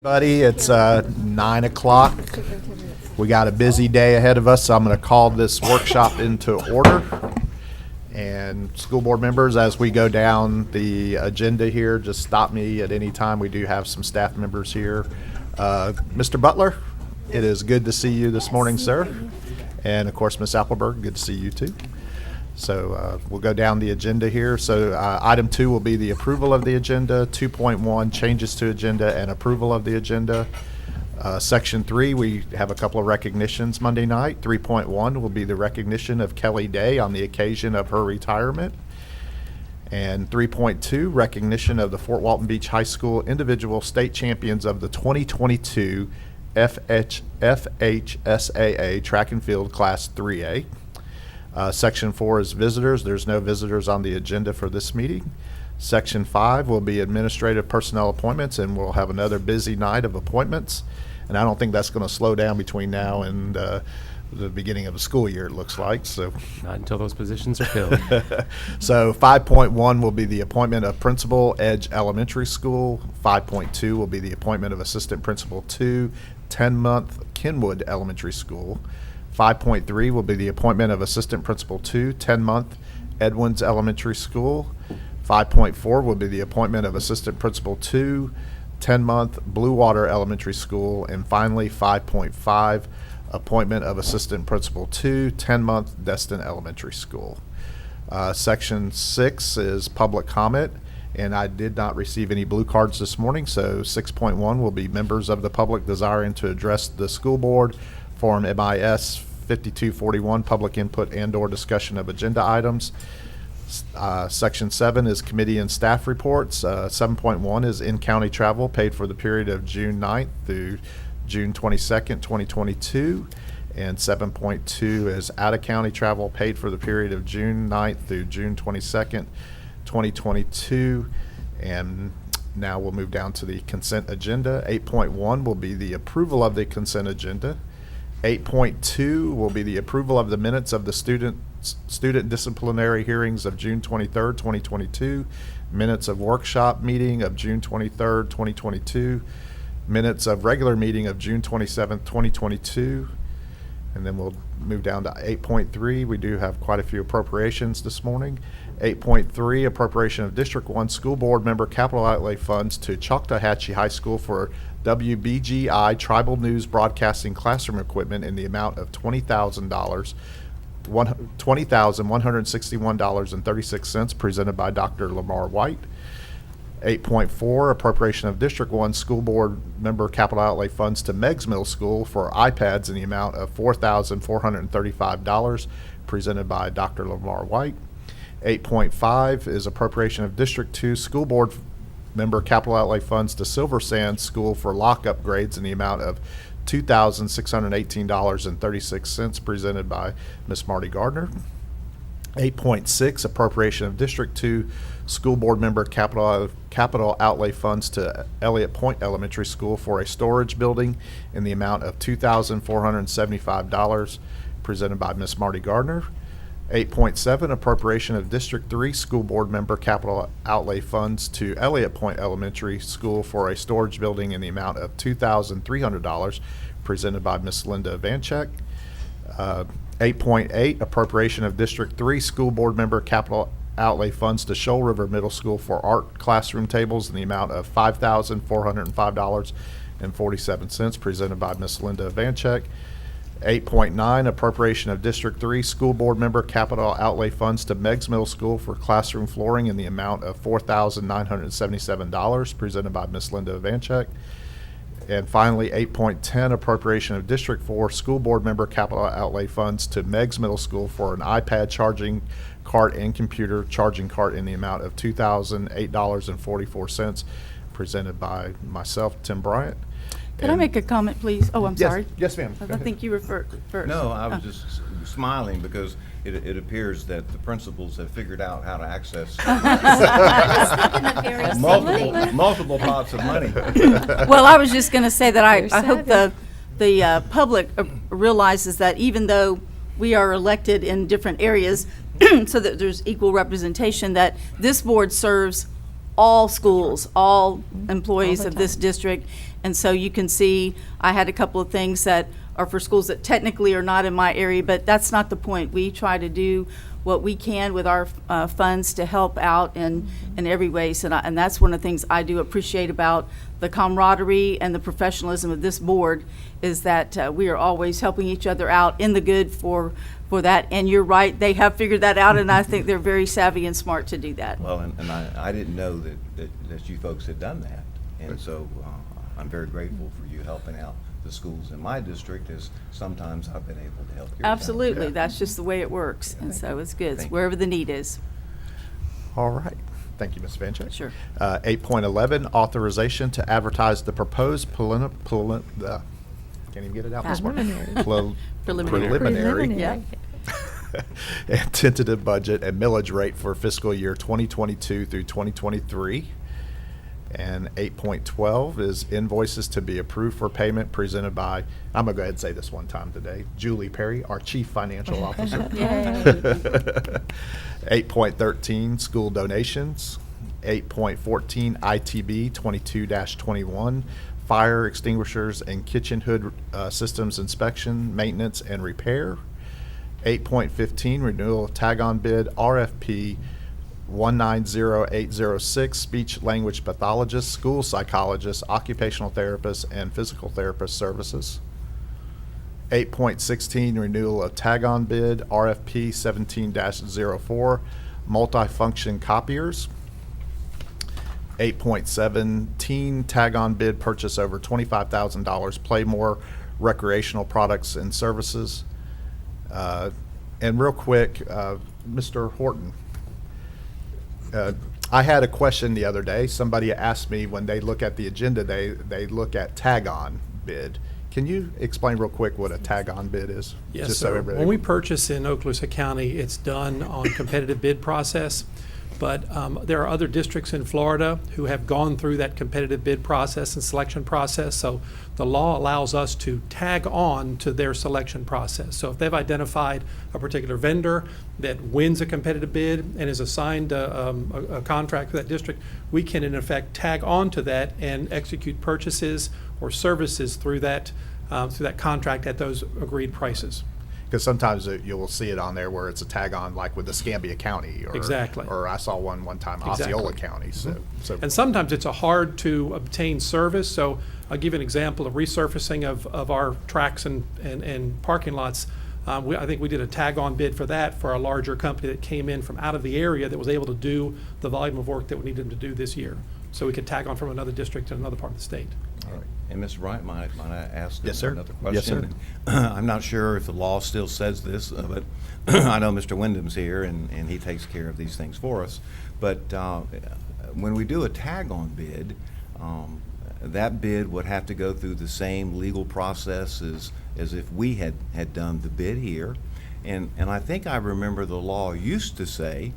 Buddy, it's 9 o'clock. We got a busy day ahead of us, so I'm going to call this workshop into order. And school board members, as we go down the agenda here, just stop me at any time. We do have some staff members here. Mr. Butler, it is good to see you this morning, sir. And of course, Ms. Appleberg, good to see you too. So we'll go down the agenda here. So item 2 will be the approval of the agenda. 2.1, changes to agenda and approval of the agenda. Section 3, we have a couple of recognitions Monday night. 3.1 will be the recognition of Kelly Day on the occasion of her retirement. And 3.2, recognition of the Fort Walton Beach High School individual state champions of the 2022 FHSAA Track and Field Class 3A. Section 4 is visitors. There's no visitors on the agenda for this meeting. Section 5 will be administrative personnel appointments, and we'll have another busy night of appointments. And I don't think that's going to slow down between now and the beginning of the school year, it looks like. So not until those positions are filled. So 5.1 will be the appointment of Principal, Edge Elementary School. 5.2 will be the appointment of Assistant Principal 2, 10-month Kenwood Elementary School. 5.3 will be the appointment of Assistant Principal 2, 10-month Edwins Elementary School. 5.4 will be the appointment of Assistant Principal 2, 10-month Blue Water Elementary School. And finally, 5.5, appointment of Assistant Principal 2, 10-month Destin Elementary School. Section 6 is public comment, and I did not receive any blue cards this morning, so 6.1 will be members of the public desiring to address the school board. Form MIS 5241, public input and/or discussion of agenda items. Section 7 is committee and staff reports. 7.1 is in-county travel paid for the period of June 9th through June 22nd, 2022. And 7.2 is out-of-county travel paid for the period of June 9th through June 22nd, 2022. And now we'll move down to the consent agenda. 8.1 will be the approval of the consent agenda. 8.2 will be the approval of the minutes of the student disciplinary hearings of June 23rd, 2022, minutes of workshop meeting of June 23rd, 2022, minutes of regular meeting of June 27th, 2022, and then we'll move down to 8.3. We do have quite a few appropriations this morning. 8.3, appropriation of District 1 School Board member capital outlay funds to Choctawhatchee High School for WBGI Tribal News Broadcasting Classroom Equipment in the amount of $20,000, $20,161.36, presented by Dr. Lamar White. 8.4, appropriation of District 1 School Board member capital outlay funds to Meigs Middle School for iPads in the amount of $4,435, presented by Dr. Lamar White. 8.5 is appropriation of District 2 School Board member capital outlay funds to Silver Sands School for lock upgrades in the amount of $2,618.36, presented by Ms. Marty Gardner. 8.6, appropriation of District 2 School Board member capital outlay funds to Elliott Point Elementary School for a storage building in the amount of $2,475, presented by Ms. Marty Gardner. 8.7, appropriation of District 3 School Board member capital outlay funds to Elliott Point Elementary School for a storage building in the amount of $2,300, presented by Ms. Linda Vanchek. 8.8, appropriation of District 3 School Board member capital outlay funds to Shoal River Middle School for art classroom tables in the amount of $5,405.47, presented by Ms. Linda Vanchek. 8.9, appropriation of District 3 School Board member capital outlay funds to Meigs Middle School for classroom flooring in the amount of $4,977, presented by Ms. Linda Vanchek. And finally, 8.10, appropriation of District 4 School Board member capital outlay funds to Meigs Middle School for an iPad charging cart and computer charging cart in the amount of $2,008.44, presented by myself, Tim Bryant. Can I make a comment, please? Oh, I'm sorry. Yes, ma'am. I think you were first. No, I was just smiling because it appears that the principals have figured out how to access multiple pots of money. Well, I was just going to say that I hope the public realizes that even though we are elected in different areas so that there's equal representation, that this board serves all schools, all employees of this district, And so you can see, I had a couple of things that are for schools that technically are not in my area, but that's not the point. We try to do what we can with our funds to help out in every way. So, and that's one of the things I do appreciate about the camaraderie and the professionalism of this board, is that we are always helping each other out in the good for that. And you're right, they have figured that out, and I think they're very savvy and smart to do that. Well, and I didn't know that you folks had done that. And so I'm very grateful for you helping out the schools in my district, as sometimes I've been able to help your town. Absolutely, Yeah. that's just the way it works, and so it's good, it's Thank you. wherever the need is. All right. Thank you, Ms. Vancheck. Sure. 8.11, authorization to advertise the proposed can't even get it out this morning. Preliminary Yeah. and tentative budget and millage rate for fiscal year 2022 through 2023. And 8.12 is invoices to be approved for payment presented by, I'm going to go ahead and say this one time today, Julie Perry, our Chief Financial Officer. 8.13, school donations. 8.14, ITB 22-21, fire extinguishers and kitchen hood systems inspection, maintenance, and repair. 8.15, renewal of tag-on bid RFP 190806, speech language pathologist, school psychologist, occupational therapist, and physical therapist services. 8.16, renewal of tag-on bid RFP 17-04, multifunction copiers. 8.17, tag-on bid purchase over $25,000 Playmore recreational products and services. And real quick, Mr. Horton, I had a question the other day. Somebody asked me, when they look at the agenda, they look at tag-on bid. Can you explain real quick what a tag-on bid is? Yes, Just so sir. everybody- When we purchase in Okaloosa County, it's done on competitive bid process. But there are other districts in Florida who have gone through that competitive bid process and selection process. So the law allows us to tag on to their selection process. So if they've identified a particular vendor that wins a competitive bid and is assigned a contract with that district, we can in effect tag on to that and execute purchases or services through that contract at those agreed prices. Because sometimes you will see it on there where it's a tag-on, like with Escambia County. Or, Exactly. Or I saw one time, Exactly. Osceola County. So And sometimes it's a hard to obtain service. So I'll give you an example of resurfacing of our tracks and parking lots. I think we did a tag-on bid for that for a larger company that came in from out of the area that was able to do the volume of work that we needed them to do this year. So we could tag on from another district in another part of the state. all right. And Mr. Wright, might I ask Yes, sir. another Yes, sir. question? I'm not sure if the law still says this, but I know Mr. Wyndham's here, and he takes care of these things for us. But when we do a tag-on bid, that bid would have to go through the same legal process as if we had done the bid here. And I think I remember the law used to say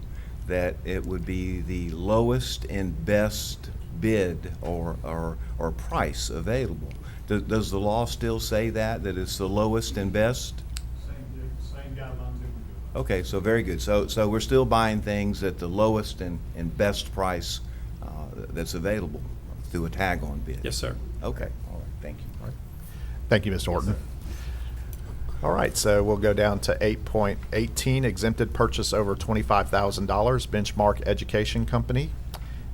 that it would be the lowest and best bid or price available. Does the law still say that it's the lowest and best? Same guidelines that we do. Okay, so very good. So we're still buying things at the lowest and best price that's available through a tag-on bid? Yes, sir. Okay, all right, thank you. Thank you, Mr. Horton. All right, so we'll go down to 8.18, exempted purchase over $25,000, Benchmark Education Company.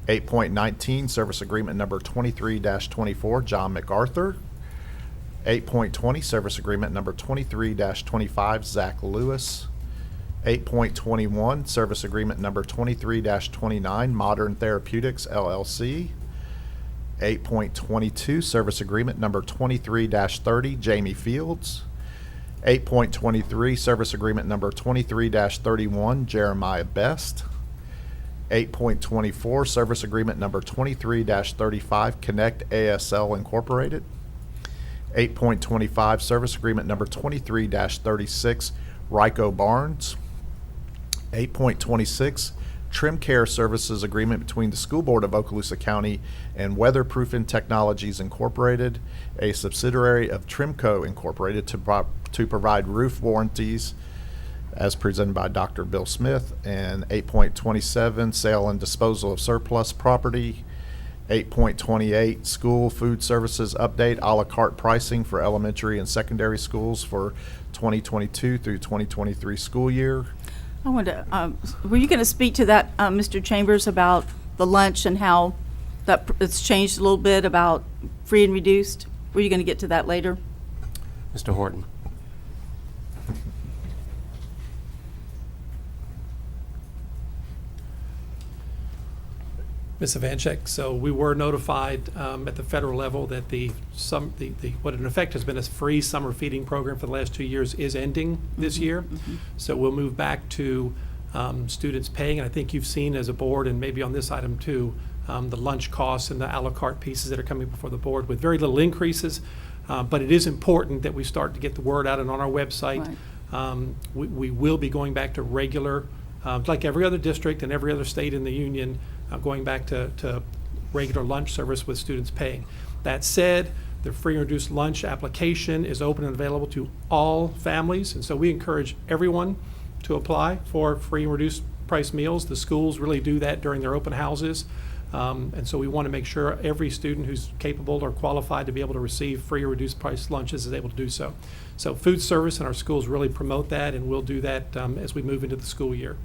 8.19, service agreement number 23-24, John MacArthur. 8.20, service agreement number 23-25, Zach Lewis. 8.21, service agreement number 23-29, Modern Therapeutics, LLC. 8.22, service agreement number 23-30, Jamie Fields. 8.23, service agreement number 23-31, Jeremiah Best. 8.24, service agreement number 23-35, Connect ASL Incorporated. 8.25, service agreement number 23-36, Ryko Barnes. 8.26, Trim Care Services Agreement between the School Board of Okaloosa County and Weatherproofing Technologies Incorporated, a subsidiary of Trimco Incorporated, to provide roof warranties, as presented by Dr. Bill Smith. And 8.27, sale and disposal of surplus property. 8.28, school food services update, à la carte pricing for elementary and secondary schools for 2022 through 2023 school year. I wonder, were you going to speak to that, Mr. Chambers, about the lunch and how it's changed a little bit about free and reduced? Were you going to get to that later? Mr. Horton. Ms. Ivanchek, so we were notified at the federal level that what in effect has been a free summer feeding program for the last 2 years is ending this year. So we'll move back to students paying, and I think you've seen as a board, and maybe on this item too, the lunch costs and the à la carte pieces that are coming before the board with very little increases. But it is important that we start to get the word out and on our website. Right. We will be going back to regular, like every other district and every other state in the union, going back to regular lunch service with students paying. That said, the free and reduced lunch application is open and available to all families, and so we encourage everyone to apply for free and reduced price meals. The schools really do that during their open houses, and so we want to make sure every student who's capable or qualified to be able to receive free or reduced price lunches is able to do so. So food service in our schools really promote that, and we'll do that as we move into the school year.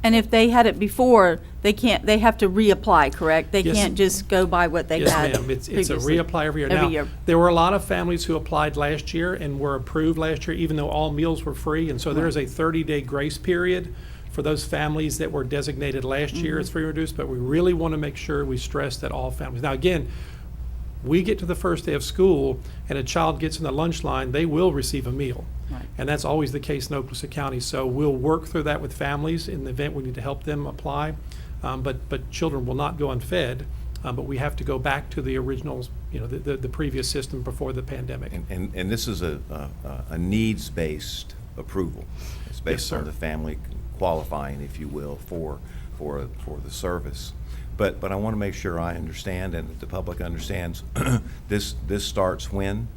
And if they had it before, they have to reapply, correct? They Yes. can't just go by what they Yes, had ma'am. It's a previously. reapply every year. Every Now, year. there were a lot of families who applied last year and were approved last year, even though all meals were free. And so there is a 30-day grace period for those families that were designated last year as free and reduced. But we really want to make sure we stress that all families. Now, again, we get to the first day of school and a child gets in the lunch line, they will receive a meal. Right. And that's always the case in Okaloosa County. So we'll work through that with families in the event we need to help them apply. But children will not go unfed, but we have to go back to the original, the previous system before the pandemic. And this is a needs-based approval. It's based sir. on the family qualifying, if you will, for the service. But I want to make sure I understand and that the public understands, this starts when?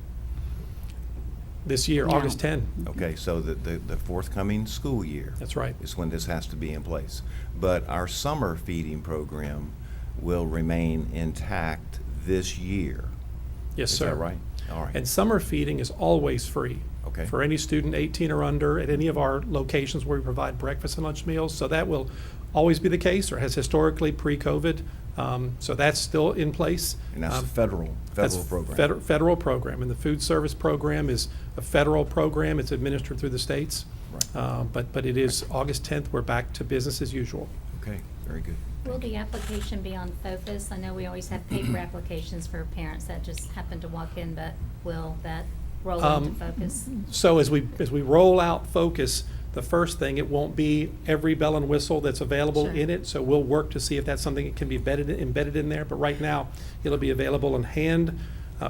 This year, Now. August 10. Okay, so the forthcoming school year. That's right. Is when this has to be in place. But our summer feeding program will remain intact this year. Yes, Is sir. that right? All right. And summer feeding is always free. Okay. For any student 18 or under at any of our locations where we provide breakfast and lunch meals. So that will always be the case, or has historically pre-COVID. So that's still in place. And that's a federal That's program. Federal program, and the food service program is a federal program. It's administered through the states. Right. But it is August 10th. We're back to business as usual. Okay, very good. Will the application be on Focus? I know we always have paper applications for parents that just happen to walk in, but will that roll into Focus? So as we roll out Focus, the first thing, it won't be every bell and whistle that's available Sure. in it. So we'll work to see if that's something that can be embedded in there. But right now, it'll be available in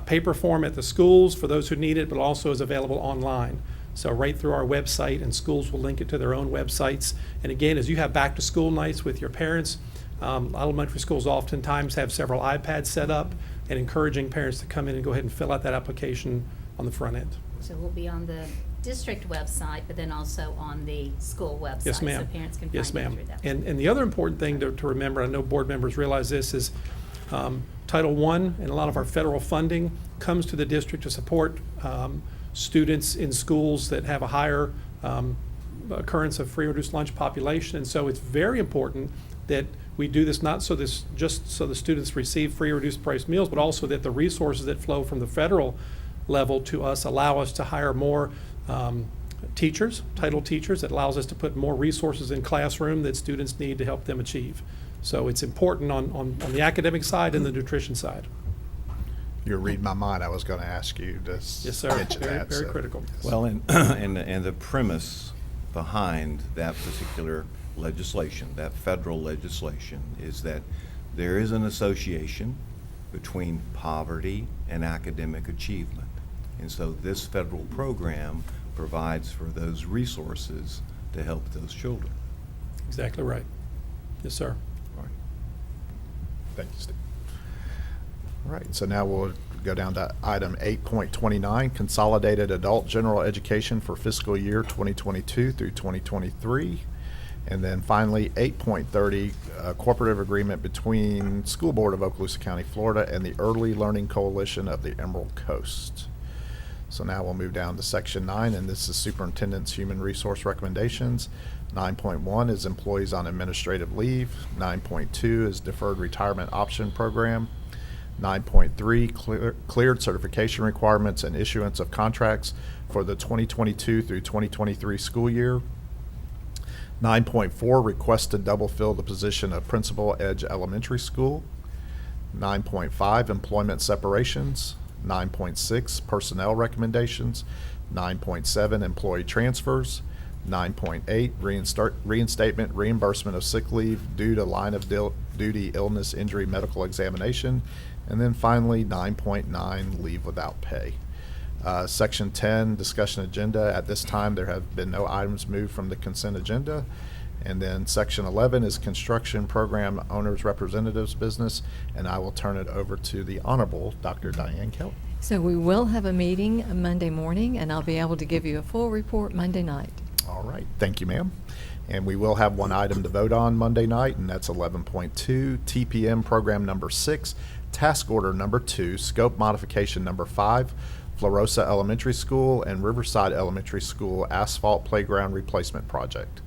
paper form at the schools for those who need it, but also is available online. So right through our website, and schools will link it to their own websites. And again, as you have back to school nights with your parents, elementary schools oftentimes have several iPads set up, and encouraging parents to come in and go ahead and fill out that application on the front end. So we'll be on the district website, but then also on the school website. Yes, ma'am. So parents can Yes, find it ma'am. through that. And the other important thing to remember, I know board members realize this, is Title I and a lot of our federal funding comes to the district to support students in schools that have a higher occurrence of free or reduced lunch population. And so it's very important that we do this not just so the students receive free or reduced price meals, but also that the resources that flow from the federal level to us allow us to hire more teachers, title teachers. That allows us to put more resources in classroom that students need to help them achieve. So it's important on the academic side and the nutrition side. You're reading my mind. I was going to ask you to Yes, sir. mention Very, that. very so- critical. Well, and the premise behind that particular legislation, that federal legislation, is that there is an association between poverty and academic achievement. And so this federal program provides for those resources to help those children. Exactly right. Yes, sir. All right. Thank you, Steve. All right, so now we'll go down to item 8.29, Consolidated Adult General Education for fiscal year 2022 through 2023. And then finally, 8.30, cooperative agreement between School Board of Okaloosa County, Florida, and the Early Learning Coalition of the Emerald Coast. So now we'll move down to Section 9, and this is Superintendent's Human Resource Recommendations. 9.1 is Employees on Administrative Leave. 9.2 is Deferred Retirement Option Program. 9.3, cleared certification requirements and issuance of contracts for the 2022 through 2023 school year. 9.4, request to double fill the position of Principal Edge Elementary School. 9.5, employment separations. 9.6, personnel recommendations. 9.7, employee transfers. 9.8, reinstatement reimbursement of sick leave due to line of duty illness, injury, medical examination. And then finally, 9.9, leave without pay. Section 10, discussion agenda. At this time, there have been no items moved from the consent agenda. And then Section 11 is construction program owners representatives business. And I will turn it over to the Honorable Dr. Diane Kelly. So we will have a meeting Monday morning, and I'll be able to give you a full report Monday night. All right, thank you, ma'am. And we will have one item to vote on Monday night, and that's 11.2, TPM program number 6, task order number 2, scope modification number 5, Florosa Elementary School and Riverside Elementary School asphalt playground replacement project.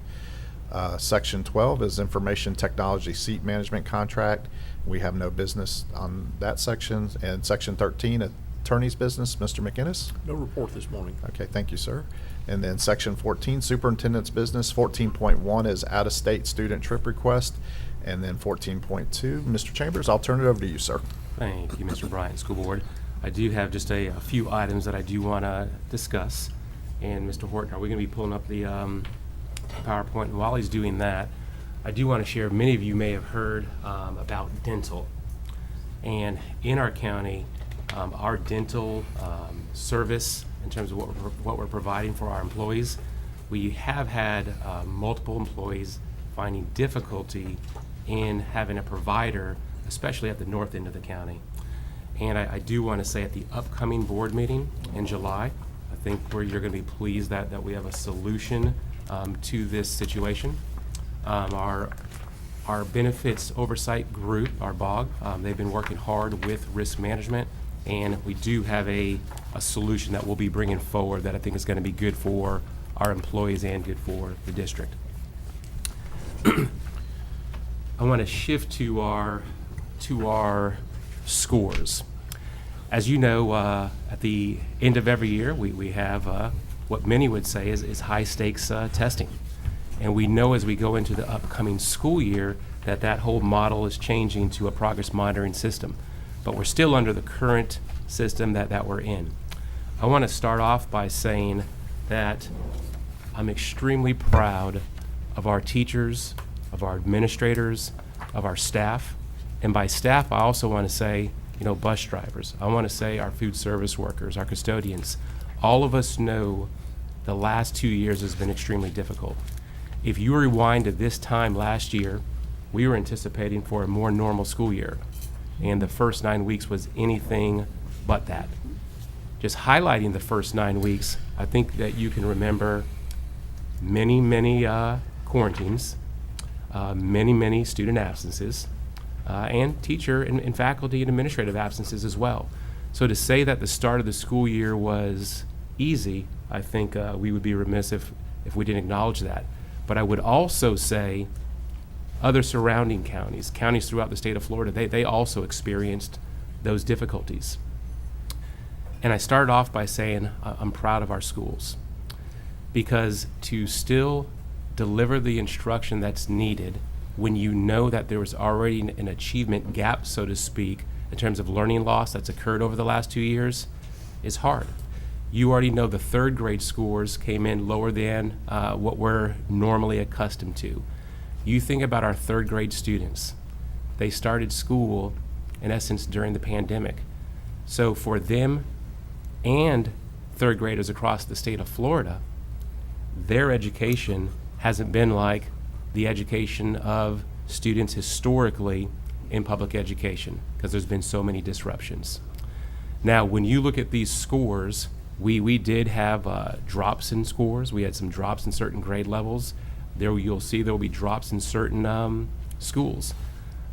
Section 12 is information technology seat management contract. We have no business on that section. And Section 13, attorney's business. Mr. McInnes? No report this morning. Okay, thank you, sir. And then Section 14, superintendent's business. 14.1 is out-of-state student trip request. And then 14.2, Mr. Chambers, I'll turn it over to you, sir. Thank you, Mr. Bryant, School Board. I do have just a few items that I do want to discuss. And Mr. Horton, are we going to be pulling up the PowerPoint? And while he's doing that, I do want to share, many of you may have heard about dental. And in our county, our dental service, in terms of what we're providing for our employees, we have had multiple employees finding difficulty in having a provider, especially at the north end of the county. And I do want to say at the upcoming board meeting in July, I think where you're going to be pleased that we have a solution to this situation. Our benefits oversight group, our BOG, they've been working hard with risk management, and we do have a solution that we'll be bringing forward that I think is going to be good for our employees and good for the district. I want to shift to our scores. As you know, at the end of every year, we have what many would say is high-stakes testing. And we know as we go into the upcoming school year that whole model is changing to a progress monitoring system. But we're still under the current system that we're in. I want to start off by saying that I'm extremely proud of our teachers, of our administrators, of our staff. And by staff, I also want to say, bus drivers. I want to say our food service workers, our custodians. All of us know the last 2 years has been extremely difficult. If you rewind to this time last year, we were anticipating for a more normal school year. And the first 9 weeks was anything but that. Just highlighting the first 9 weeks, I think that you can remember many quarantines, many student absences, and teacher and faculty and administrative absences as well. So to say that the start of the school year was easy, I think we would be remiss if we didn't acknowledge that. But I would also say other surrounding counties throughout the state of Florida, they also experienced those difficulties. And I started off by saying I'm proud of our schools, because to still deliver the instruction that's needed when you know that there was already an achievement gap, so to speak, in terms of learning loss that's occurred over the last 2 years is hard. You already know the third grade scores came in lower than what we're normally accustomed to. You think about our third grade students. They started school, in essence, during the pandemic. So for them and third graders across the state of Florida, their education hasn't been like the education of students historically in public education, because there's been so many disruptions. Now, when you look at these scores, we did have drops in scores. We had some drops in certain grade levels. There you'll see there will be drops in certain schools.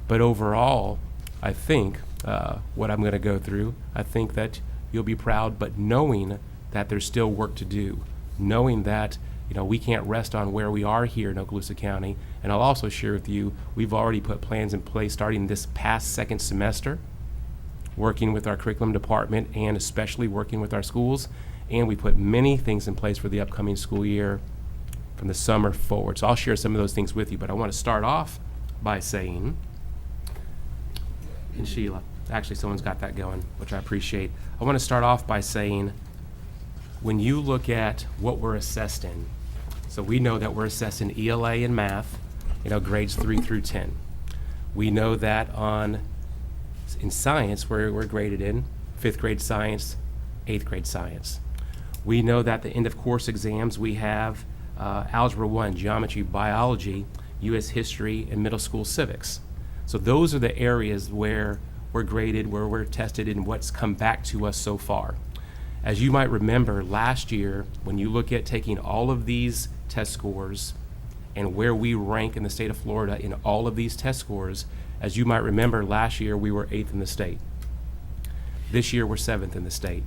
But overall, I think what I'm going to go through, I think that you'll be proud, but knowing that there's still work to do, knowing that we can't rest on where we are here in Okaloosa County. And I'll also share with you, we've already put plans in place starting this past second semester, working with our curriculum department and especially working with our schools. And we put many things in place for the upcoming school year from the summer forward. So I'll share some of those things with you, but I want to start off by saying, and Sheila, actually someone's got that going, which I appreciate. I want to start off by saying, when you look at what we're assessed in, so we know that we're assessed in ELA and math, grades 3 through 10. We know that in science, we're graded in 5th grade science, 8th grade science. We know that the end of course exams, we have Algebra 1, Geometry, Biology, U.S. History, and middle school civics. So those are the areas where we're graded, where we're tested, and what's come back to us so far. As you might remember, last year, when you look at taking all of these test scores and where we rank in the state of Florida in all of these test scores, as you might remember, last year we were 8th in the state. This year we're 7th in the state.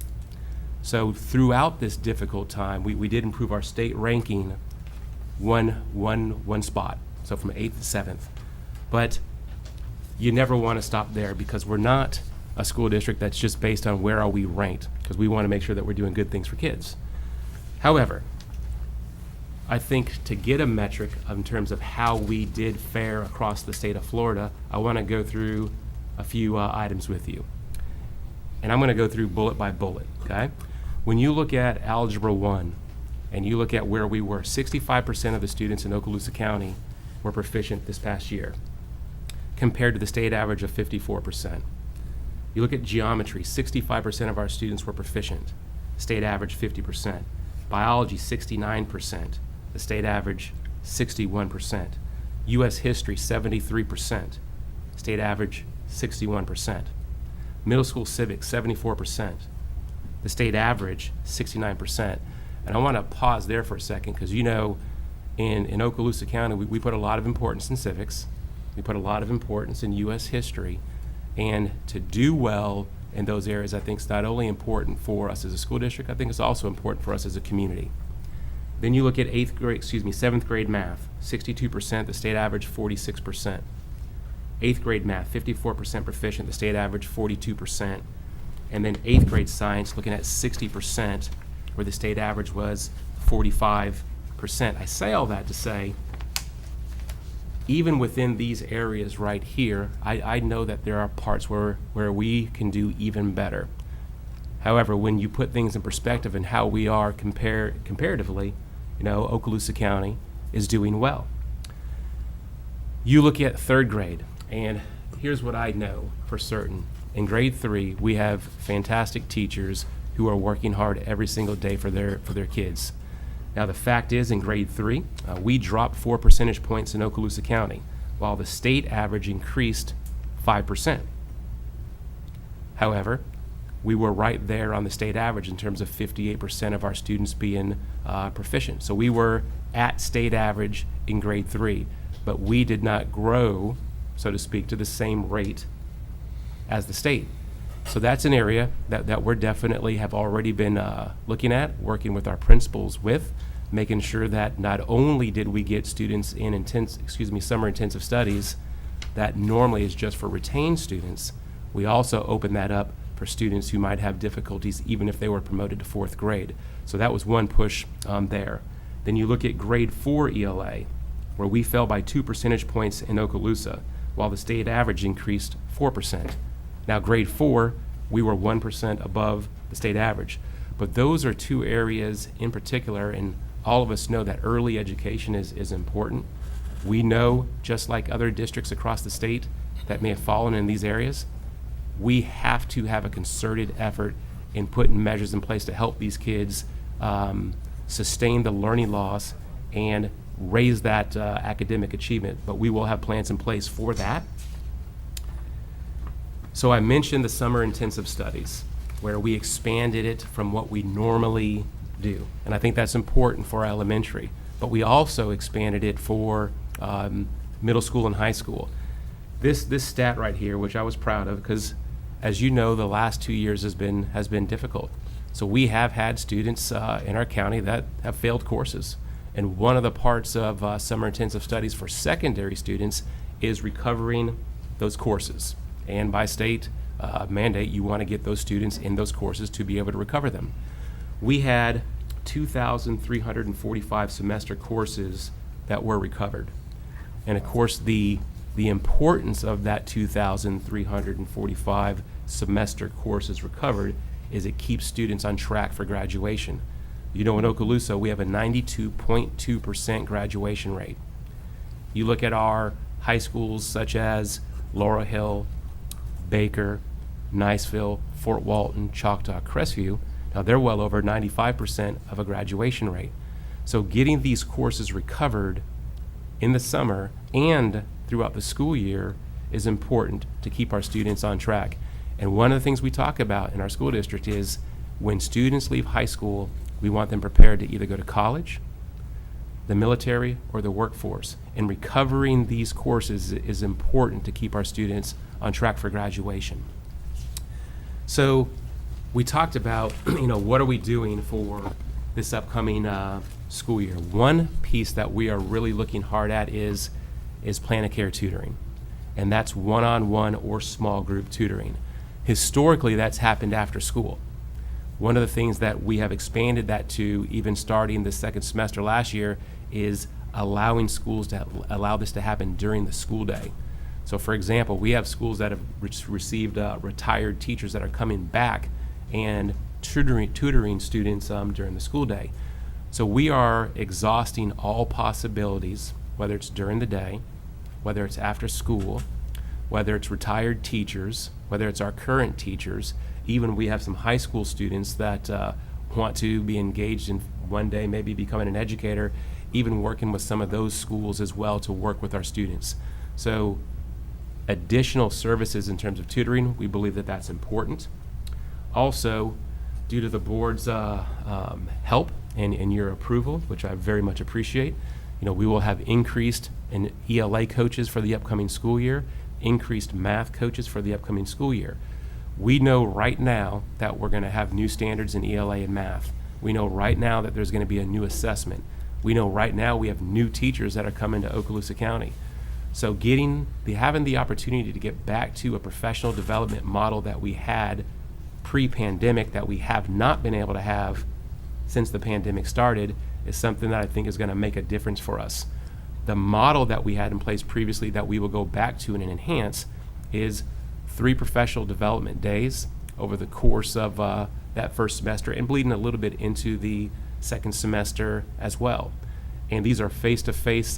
So throughout this difficult time, we did improve our state ranking one spot, so from 8th to 7th. But you never want to stop there, because we're not a school district that's just based on where are we ranked, because we want to make sure that we're doing good things for kids. However, I think to get a metric in terms of how we did fare across the state of Florida, I want to go through a few items with you. And I'm going to go through bullet by bullet, okay? When you look at Algebra 1 and you look at where we were, 65% of the students in Okaloosa County were proficient this past year, compared to the state average of 54%. You look at geometry, 65% of our students were proficient, state average 50%. Biology, 69%, the state average 61%. U.S. history, 73%, state average 61%. Middle school civics, 74%, the state average 69%. And I want to pause there for a second, because in Okaloosa County, we put a lot of importance in civics. We put a lot of importance in U.S. history. And to do well in those areas, I think, is not only important for us as a school district, I think it's also important for us as a community. Then you look at 7th grade math, 62%, the state average 46%. 8th grade math, 54% proficient, the state average 42%. And then 8th grade science, looking at 60%, where the state average was 45%. I say all that to say, even within these areas right here, I know that there are parts where we can do even better. However, when you put things in perspective and how we are comparatively, Okaloosa County is doing well. You look at 3rd grade, and here's what I know for certain. In grade 3, we have fantastic teachers who are working hard every single day for their kids. Now, the fact is, in grade 3, we dropped 4 percentage points in Okaloosa County, while the state average increased 5%. However, we were right there on the state average in terms of 58% of our students being proficient. So we were at state average in grade 3, but we did not grow, so to speak, to the same rate as the state. So that's an area that we're definitely have already been looking at, working with our principals with, making sure that not only did we get students in summer intensive studies that normally is just for retained students, we also open that up for students who might have difficulties even if they were promoted to 4th grade. So that was one push there. Then you look at grade 4 ELA, where we fell by 2 percentage points in Okaloosa, while the state average increased 4%. Now, grade 4, we were 1% above the state average. But those are two areas in particular, and all of us know that early education is important. We know, just like other districts across the state that may have fallen in these areas, we have to have a concerted effort in putting measures in place to help these kids sustain the learning loss and raise that academic achievement. But we will have plans in place for that. So I mentioned the summer intensive studies, where we expanded it from what we normally do. And I think that's important for elementary. but we also expanded it for middle school and high school. This stat right here, which I was proud of, because as you know, the last 2 years has been difficult. So we have had students in our county that have failed courses. And one of the parts of summer intensive studies for secondary students is recovering those courses. And by state mandate, you want to get those students in those courses to be able to recover them. We had 2,345 semester courses that were recovered. And of course, the importance of that 2,345 semester courses recovered is it keeps students on track for graduation. You know, in Okaloosa, we have a 92.2% graduation rate. You look at our high schools such as Laurel Hill, Baker, Niceville, Fort Walton, Choctaw, Crestview, now they're well over 95% of a graduation rate. So getting these courses recovered in the summer and throughout the school year is important to keep our students on track. And one of the things we talk about in our school district is when students leave high school, we want them prepared to either go to college, the military, or the workforce. And recovering these courses is important to keep our students on track for graduation. So we talked about, what are we doing for this upcoming school year? One piece that we are really looking hard at is plan of care tutoring. And that's one-on-one or small group tutoring. Historically, that's happened after school. One of the things that we have expanded that to, even starting the second semester last year, is allowing schools to allow this to happen during the school day. So for example, we have schools that have received retired teachers that are coming back and tutoring students during the school day. So we are exhausting all possibilities, whether it's during the day, whether it's after school, whether it's retired teachers, whether it's our current teachers. Even we have some high school students that want to be engaged in one day maybe becoming an educator, even working with some of those schools as well to work with our students. So additional services in terms of tutoring, we believe that that's important. Also, due to the board's help and your approval, which I very much appreciate, we will have increased in ELA coaches for the upcoming school year, increased math coaches for the upcoming school year. We know right now that we're going to have new standards in ELA and math. We know right now that there's going to be a new assessment. We know right now we have new teachers that are coming to Okaloosa County. So having the opportunity to get back to a professional development model that we had pre-pandemic that we have not been able to have since the pandemic started is something that I think is going to make a difference for us. The model that we had in place previously that we will go back to and enhance is 3 professional development days over the course of that first semester and bleeding a little bit into the second semester as well. And these are face-to-face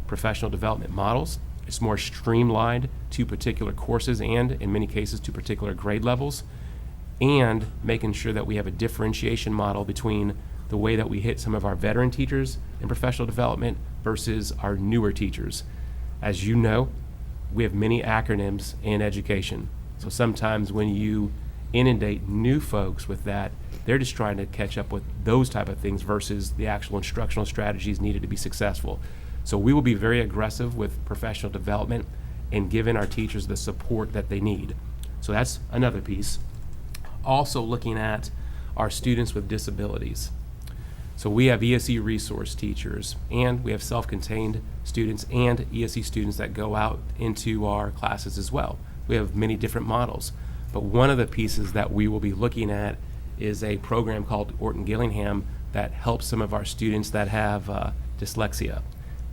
professional development models. It's more streamlined to particular courses and, in many cases, to particular grade levels, and making sure that we have a differentiation model between the way that we hit some of our veteran teachers in professional development versus our newer teachers. As you know, we have many acronyms in education. So sometimes when you inundate new folks with that, they're just trying to catch up with those type of things versus the actual instructional strategies needed to be successful. So we will be very aggressive with professional development and giving our teachers the support that they need. So that's another piece. Also looking at our students with disabilities. So we have ESE resource teachers, and we have self-contained students and ESE students that go out into our classes as well. We have many different models, but one of the pieces that we will be looking at is a program called Orton Gillingham that helps some of our students that have dyslexia.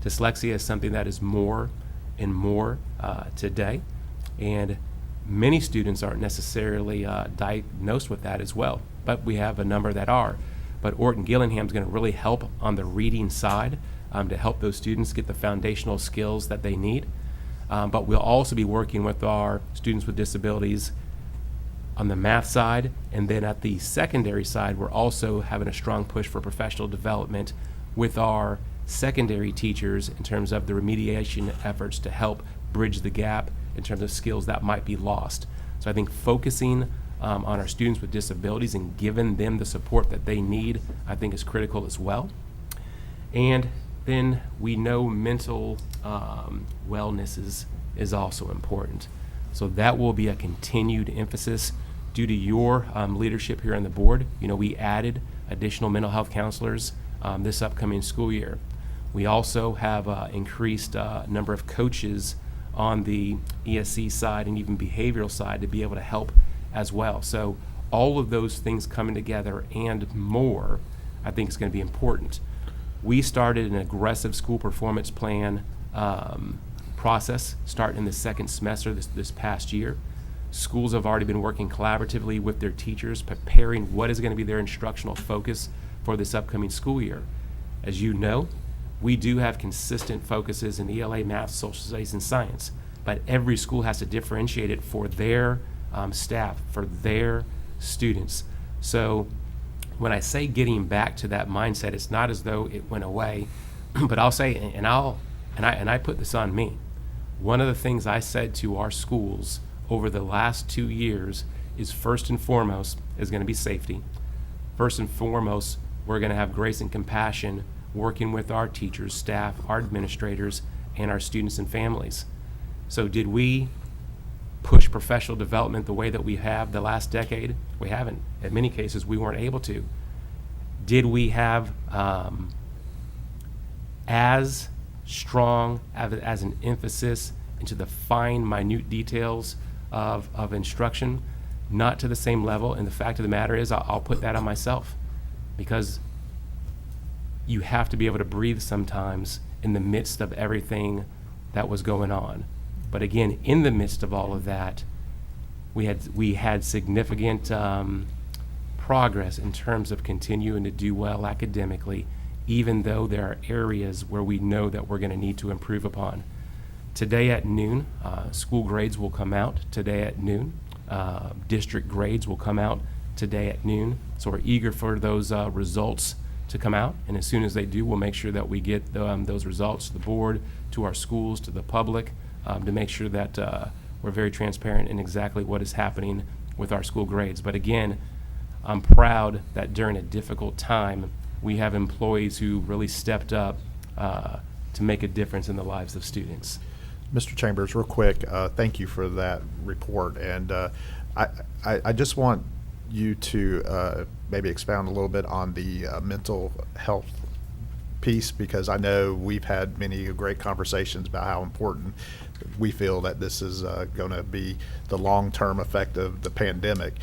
Dyslexia is something that is more and more today, and many students aren't necessarily diagnosed with that as well, but we have a number that are. But Orton Gillingham is going to really help on the reading side to help those students get the foundational skills that they need. But we'll also be working with our students with disabilities on the math side, and then at the secondary side, we're also having a strong push for professional development with our secondary teachers in terms of the remediation efforts to help bridge the gap in terms of skills that might be lost. So I think focusing on our students with disabilities and giving them the support that they need, I think is critical as well. And then we know mental wellness is also important. So that will be a continued emphasis due to your leadership here on the board. You know, we added additional mental health counselors this upcoming school year. We also have increased number of coaches on the ESC side and even behavioral side to be able to help as well. So all of those things coming together and more, I think is going to be important. We started an aggressive school performance plan process starting in the second semester this past year. Schools have already been working collaboratively with their teachers, preparing what is going to be their instructional focus for this upcoming school year. As you know, we do have consistent focuses in ELA, math, social studies, and science, but every school has to differentiate it for their staff, for their students. So when I say getting back to that mindset, it's not as though it went away, but I'll say, and I put this on me. One of the things I said to our schools over the last 2 years is first and foremost is going to be safety. First and foremost, we're going to have grace and compassion working with our teachers, staff, our administrators, and our students and families. So did we push professional development the way that we have the last decade? We haven't. In many cases, we weren't able to. Did we have as strong as an emphasis into the fine, minute details of instruction? Not to the same level, and the fact of the matter is I'll put that on myself, because you have to be able to breathe sometimes in the midst of everything that was going on. But again, in the midst of all of that, we had significant progress in terms of continuing to do well academically, even though there are areas where we know that we're going to need to improve upon. Today at noon, school grades will come out today at noon. District grades will come out today at noon. So we're eager for those results to come out, and as soon as they do, we'll make sure that we get those results to the board, to our schools, to the public, to make sure that we're very transparent in exactly what is happening with our school grades. But again, I'm proud that during a difficult time, we have employees who really stepped up to make a difference in the lives of students. Mr. Chambers, real quick, thank you for that report. And I just want you to maybe expound a little bit on the mental health piece, because I know we've had many great conversations about how important we feel that this is going to be the long-term effect of the pandemic.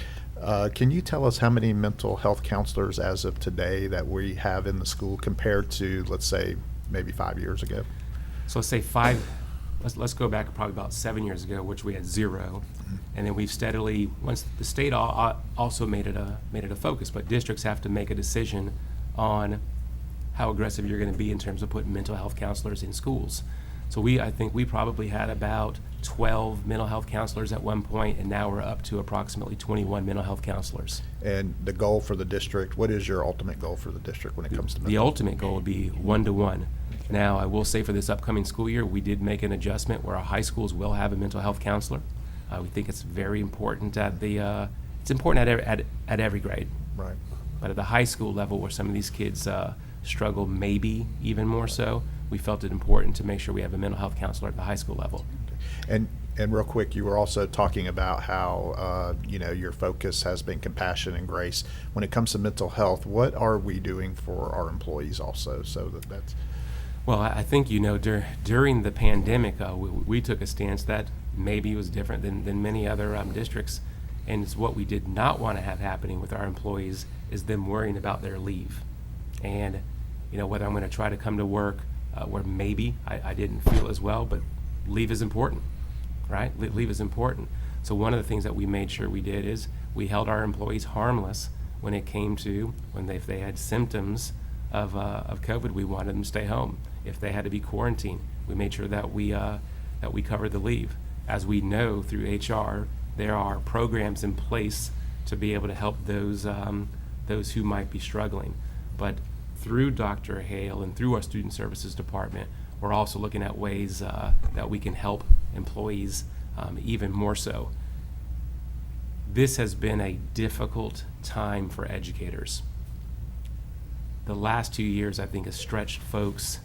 Can you tell us how many mental health counselors as of today that we have in the school compared to, let's say, maybe 5 years ago? So let's say let's go back probably about 7 years ago, which we had 0. And then we've steadily, once the state also made it a focus, but districts have to make a decision on how aggressive you're going to be in terms of putting mental health counselors in schools. So I think we probably had about 12 mental health counselors at one point, and now we're up to approximately 21 mental health counselors. And the goal for the district, what is your ultimate goal for the district when it comes to mental The health? ultimate goal would be 1-to-1. Now, I will say for this upcoming school year, we did make an adjustment where our high schools will have a mental health counselor. We think it's very important it's important at every grade. Right. But at the high school level, where some of these kids struggle, maybe even more so, we felt it important to make sure we have a mental health counselor at the high school level. And real quick, you were also talking about how your focus has been compassion and grace. When it comes to mental health, what are we doing for our employees also? So that's. Well, I think during the pandemic, we took a stance that maybe was different than many other districts, and it's what we did not want to have happening with our employees is them worrying about their leave, and whether I'm going to try to come to work where maybe I didn't feel as well, but leave is important, right? Leave is important. So one of the things that we made sure we did is we held our employees harmless when it came to if they had symptoms of COVID, we wanted them to stay home. If they had to be quarantined, we made sure that we covered the leave. As we know through HR, there are programs in place to be able to help those who might be struggling. But through Dr. Hale and through our Student Services Department, we're also looking at ways that we can help employees even more so. This has been a difficult time for educators. the last 2 years, I think, has stretched folks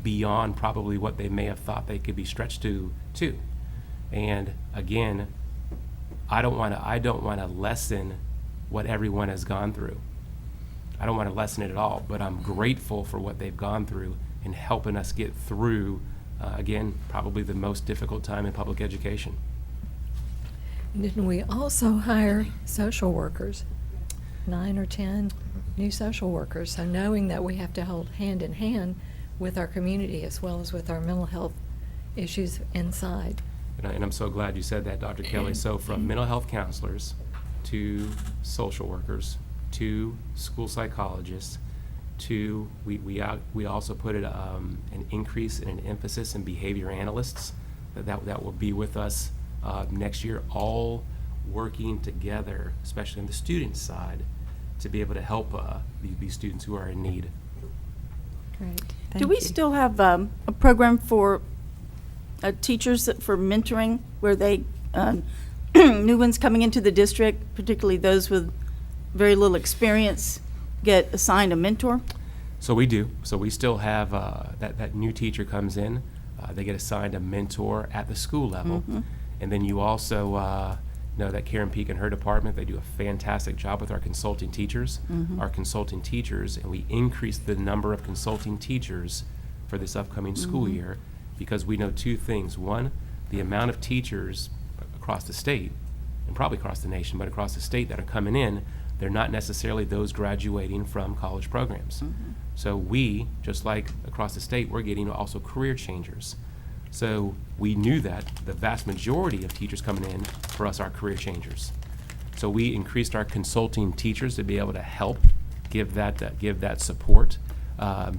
beyond probably what they may have thought they could be stretched to. And again, I don't want to lessen what everyone has gone through. I don't want to lessen it at all, but I'm grateful for what they've gone through in helping us get through, again, probably the most difficult time in public education. Didn't we also hire social workers? 9 or 10 new social workers. So knowing that we have to hold hand in hand with our community as well as with our mental health issues inside. And I'm so glad you said that, Dr. Kelly. So from mental health counselors to social workers to school psychologists to, we also put an increase in an emphasis in behavior analysts that will be with us next year, all working together, especially on the student side, to be able to help these students who are in need. Great. Do we still have a program for teachers for mentoring where they, new ones coming into the district, particularly those with very little experience, get assigned a mentor? So we do. So we still have that new teacher comes in, they get assigned a mentor at the school level. Mm-hmm. And then you also know that Karen Peak and her department, they do a fantastic job with our consulting teachers. Mm-hmm. Our consulting teachers, and we increased the number of consulting teachers for this upcoming school Mm-hmm. year because we know two things. One, the amount of teachers across the state, and probably across the nation, but across the state that are coming in, they're not necessarily those graduating from college programs. Mm-hmm. So we, just like across the state, we're getting also career changers. So we knew that the vast majority of teachers coming in for us are career changers. So we increased our consulting teachers to be able to help give that support.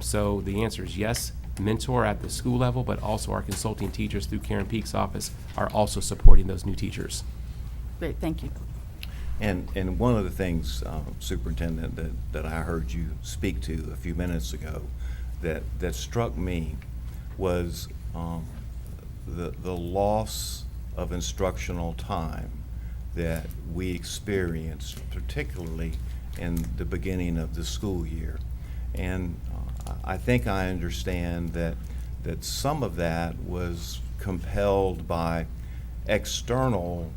So the answer is yes, mentor at the school level, but also our consulting teachers through Karen Peak's office are also supporting those new teachers. Great, thank you. And one of the things, Superintendent, that I heard you speak to a few minutes ago that struck me was the loss of instructional time that we experienced, particularly in the beginning of the school year. And I think I understand that some of that was compelled by external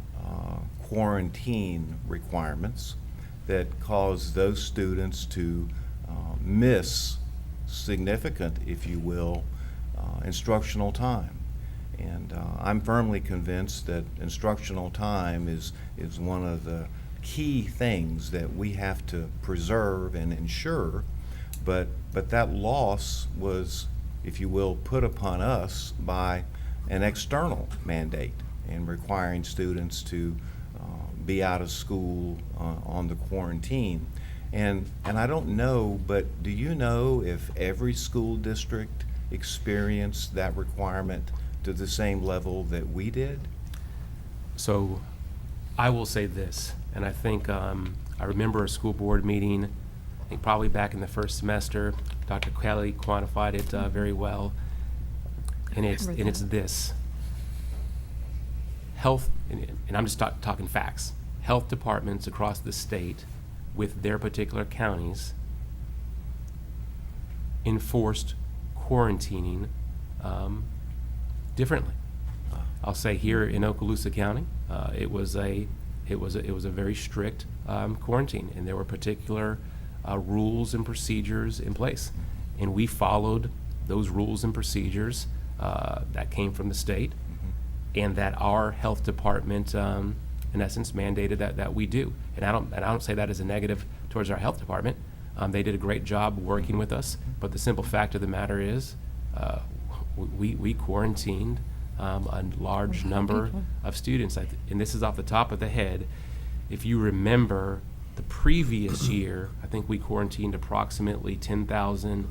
quarantine requirements that caused those students to miss significant, if you will, instructional time. And I'm firmly convinced that instructional time is one of the key things that we have to preserve and ensure, but that loss was, if you will, put upon us by an external mandate and requiring students to be out of school on the quarantine. And I don't know, but do you know if every school district experienced that requirement to the same level that we did? So I will say this, and I think I remember a school board meeting, I think probably back in the first semester. Dr. Kelly quantified it very well, and it's this. Health, and I'm just talking facts, health departments across the state with their particular counties enforced quarantining differently. I'll say here in Okaloosa County, it was a very strict quarantine, and there were particular rules and procedures in place, and we followed those rules and procedures that came from the state, and that our health department, in essence, mandated that we do. And I don't say that as a negative towards our health department. They did a great job working with us, but the simple fact of the matter is, we quarantined a large number of students. And this is off the top of the head. If you remember the previous year, I think we quarantined approximately 10,000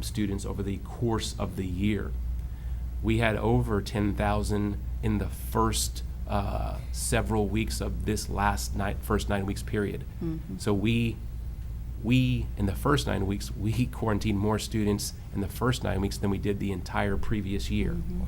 students over the course of the year. We had over 10,000 in the first several weeks of this first 9 weeks period. Mm-hmm. So we in the first 9 weeks, we quarantined more students in the first 9 weeks than we did the entire previous year. Mm-hmm.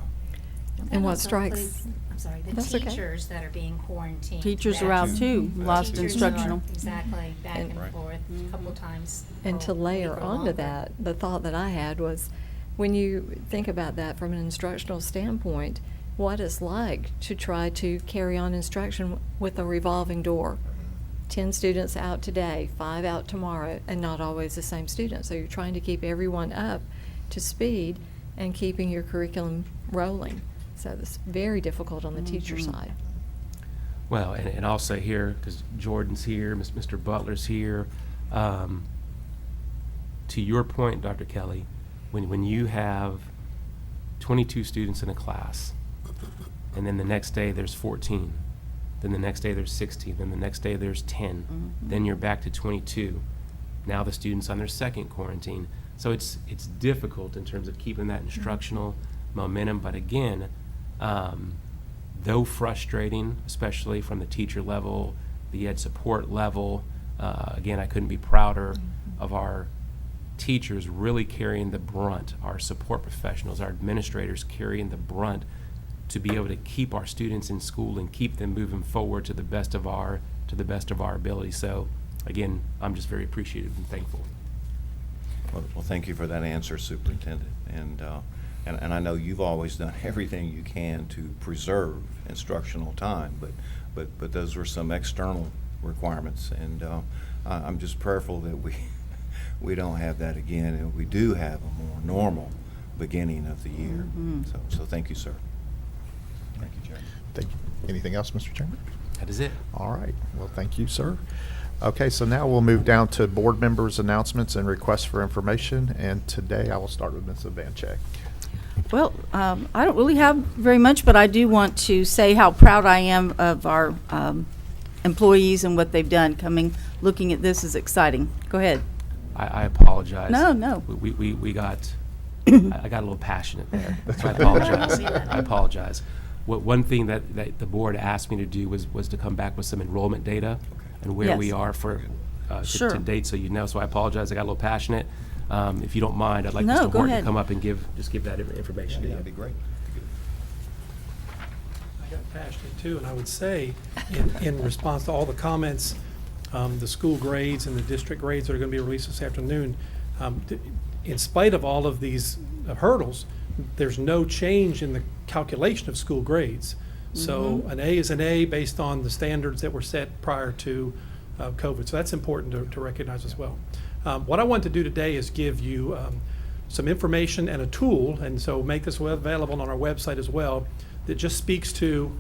And what also strikes? includes- I'm sorry, the That's okay. teachers that are being quarantined. Teachers are that- out too, lost Teachers instructional. are Exactly, back And- and Right. forth a couple times. And to a week layer or onto longer. that, the thought that I had was, when you think about that from an instructional standpoint, what it's like to try to carry on instruction with a revolving door. 10 students out today, 5 out tomorrow, and not always the same student. So you're trying to keep everyone up to speed and keeping your curriculum rolling. So it's very difficult on the teacher side. Well, and I'll say here, because Jordan's here, Mr. Butler's here, to your point, Dr. Kelly, when you have 22 students in a class, and then the next day there's 14, then the next day there's 16, then the next day there's 10, then you're back to 22. Now the student's on their second quarantine. So it's difficult in terms of keeping that instructional momentum, but again, though frustrating, especially from the teacher level, the ed support level, again, I couldn't be prouder of our teachers really carrying the brunt, our support professionals, our administrators carrying the brunt to be able to keep our students in school and keep them moving forward to the best of our ability. So again, I'm just very appreciative and thankful. Well, thank you for that answer, Superintendent. And I know you've always done everything you can to preserve instructional time, but those were some external requirements, and I'm just prayerful that we don't have that again, and we do have a more normal beginning of the year. So thank you, sir. Thank you, Chairman. Thank you. Anything else, Mr. Chairman? That is it. All right. Well, thank you, sir. Okay, so now we'll move down to board members' announcements and requests for information. And today I will start with Ms. Vancheck. Well, I don't really have very much, but I do want to say how proud I am of our employees and what they've done. Looking at this is exciting. Go ahead. I apologize. No. We got, I got a little passionate there, so I apologize. I apologize. One thing that the board asked me to do was to come back with some enrollment data and where we Yes. are for, Sure. to date, so you know, so I apologize, I got a little passionate. If you don't mind, I'd like No, Mr. go Horton to ahead. come up and give that information to you. That'd be great. I got passionate too, and I would say, in response to all the comments, the school grades and the district grades that are going to be released this afternoon, in spite of all of these hurdles, there's no change in the calculation of school grades. So an A is an A based on the standards that were set prior to COVID. So that's important to recognize as well. What I want to do today is give you some information and a tool, and so make this available on our website as well, that just speaks to,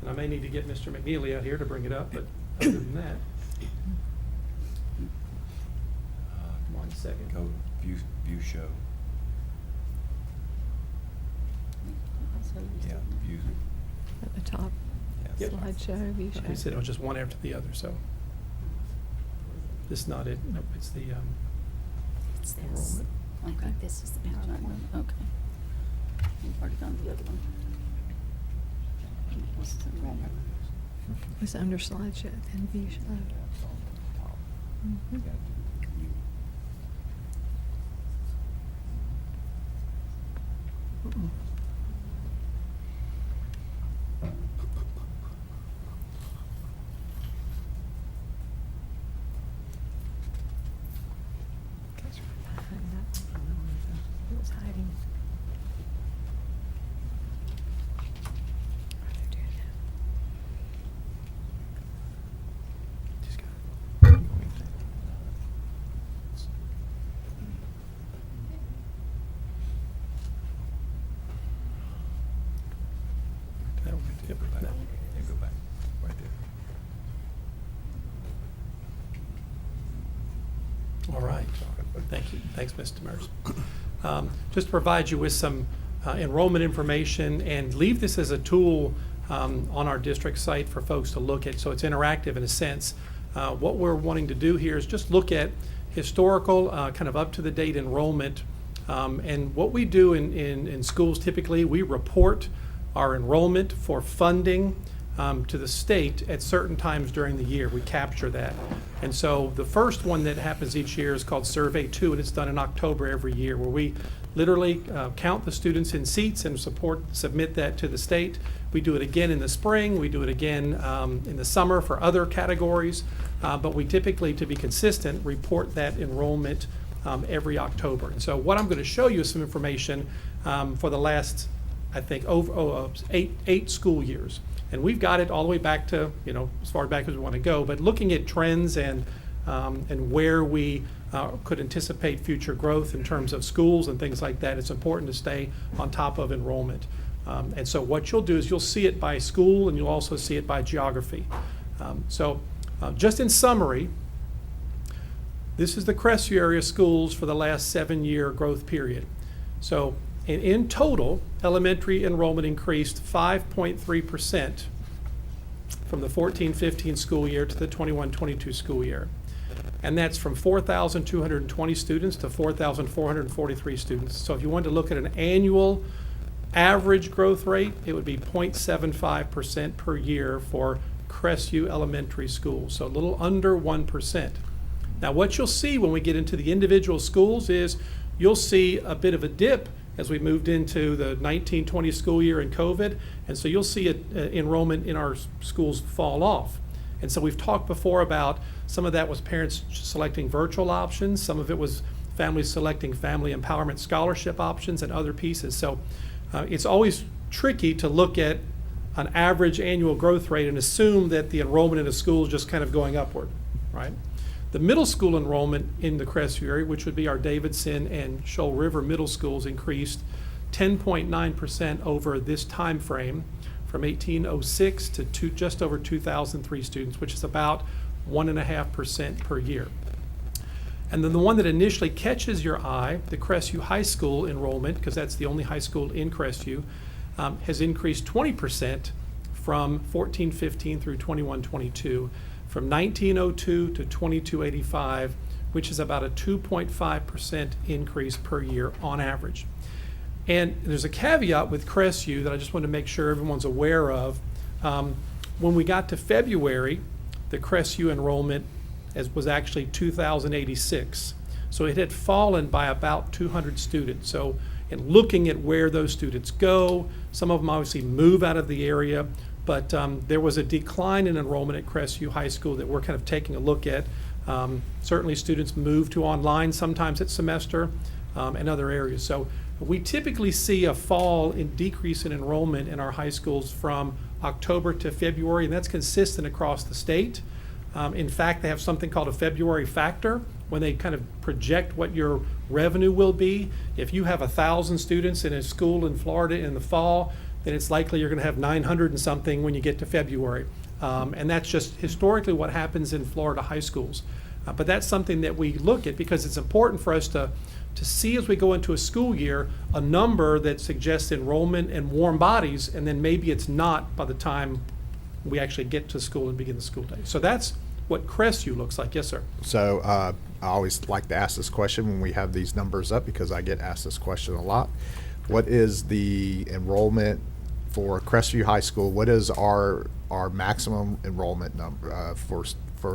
and I may need to get Mr. McNeely out here to bring it up, but other than that, 1 second. Go view show. Yeah, view. At the top, Yes. Yep. slideshow, view He said it show. was just one after the other, so. This is not it, nope, it's the, It's this. enrollment. I think this is the PowerPoint. Okay. We've already done the other one. This is enrollment. It's under slideshow, then view show. Mhm. Guys are behind that one. It was hiding. Are they doing that? just got it. That'll be- yep, that- Yeah, go back, right there. All right. Thank you. Thanks, Ms. Demers. Just to provide you with some enrollment information and leave this as a tool on our district site for folks to look at, so it's interactive in a sense. What we're wanting to do here is just look at historical, kind of up-to-the-date enrollment. And what we do in schools typically, we report our enrollment for funding to the state at certain times during the year. We capture that. And so the first one that happens each year is called Survey 2, and it's done in October every year, where we literally count the students in seats and submit that to the state. We do it again in the spring. We do it again in the summer for other categories. But we typically, to be consistent, report that enrollment every October. And so what I'm going to show you is some information for the last, I think, eight school years. And we've got it all the way back to, as far back as we want to go. But looking at trends and where we could anticipate future growth in terms of schools and things like that, it's important to stay on top of enrollment. And so what you'll do is you'll see it by school, and you'll also see it by geography. Just in summary, this is the Crestview area schools for the last 7-year growth period. So in total, elementary enrollment increased 5.3% from the 14-15 school year to the 21-22 school year. And that's from 4,220 students to 4,443 students. So if you wanted to look at an annual average growth rate, it would be 0.75% per year for Crestview Elementary School, so a little under 1%. Now what you'll see when we get into the individual schools is you'll see a bit of a dip as we moved into the 19-20 school year and COVID, and so you'll see enrollment in our schools fall off. And so we've talked before about some of that was parents selecting virtual options, some of it was families selecting family empowerment scholarship options and other pieces. So it's always tricky to look at an average annual growth rate and assume that the enrollment in a school is just kind of going upward, right? The middle school enrollment in the Crestview area, which would be our Davidson and Shoal River middle schools, increased 10.9% over this time frame from 1806 to just over 2,003 students, which is about 1.5% per year. And then the one that initially catches your eye, the Crestview High School enrollment, because that's the only high school in Crestview, has increased 20% from 14-15 through 21-22, from 1902 to 2285, which is about a 2.5% increase per year on average. And there's a caveat with Crestview that I just want to make sure everyone's aware of. When we got to February, the Crestview enrollment was actually 2,086. So it had fallen by about 200 students. So in looking at where those students go, some of them obviously move out of the area, but there was a decline in enrollment at Crestview High School that we're kind of taking a look at. Certainly students move to online sometimes at semester and other areas. So we typically see a decrease in enrollment in our high schools from October to February, and that's consistent across the state. In fact, they have something called a February factor when they kind of project what your revenue will be. If you have 1,000 students in a school in Florida in the fall, then it's likely you're going to have 900 and something when you get to February. And that's just historically what happens in Florida high schools. But that's something that we look at because it's important for us to see as we go into a school year a number that suggests enrollment and warm bodies, and then maybe it's not by the time we actually get to school and begin the school day. So that's what Crestview looks like. Yes, sir. So I always like to ask this question when we have these numbers up because I get asked this question a lot. What is the enrollment for Crestview High School? What is our maximum enrollment number for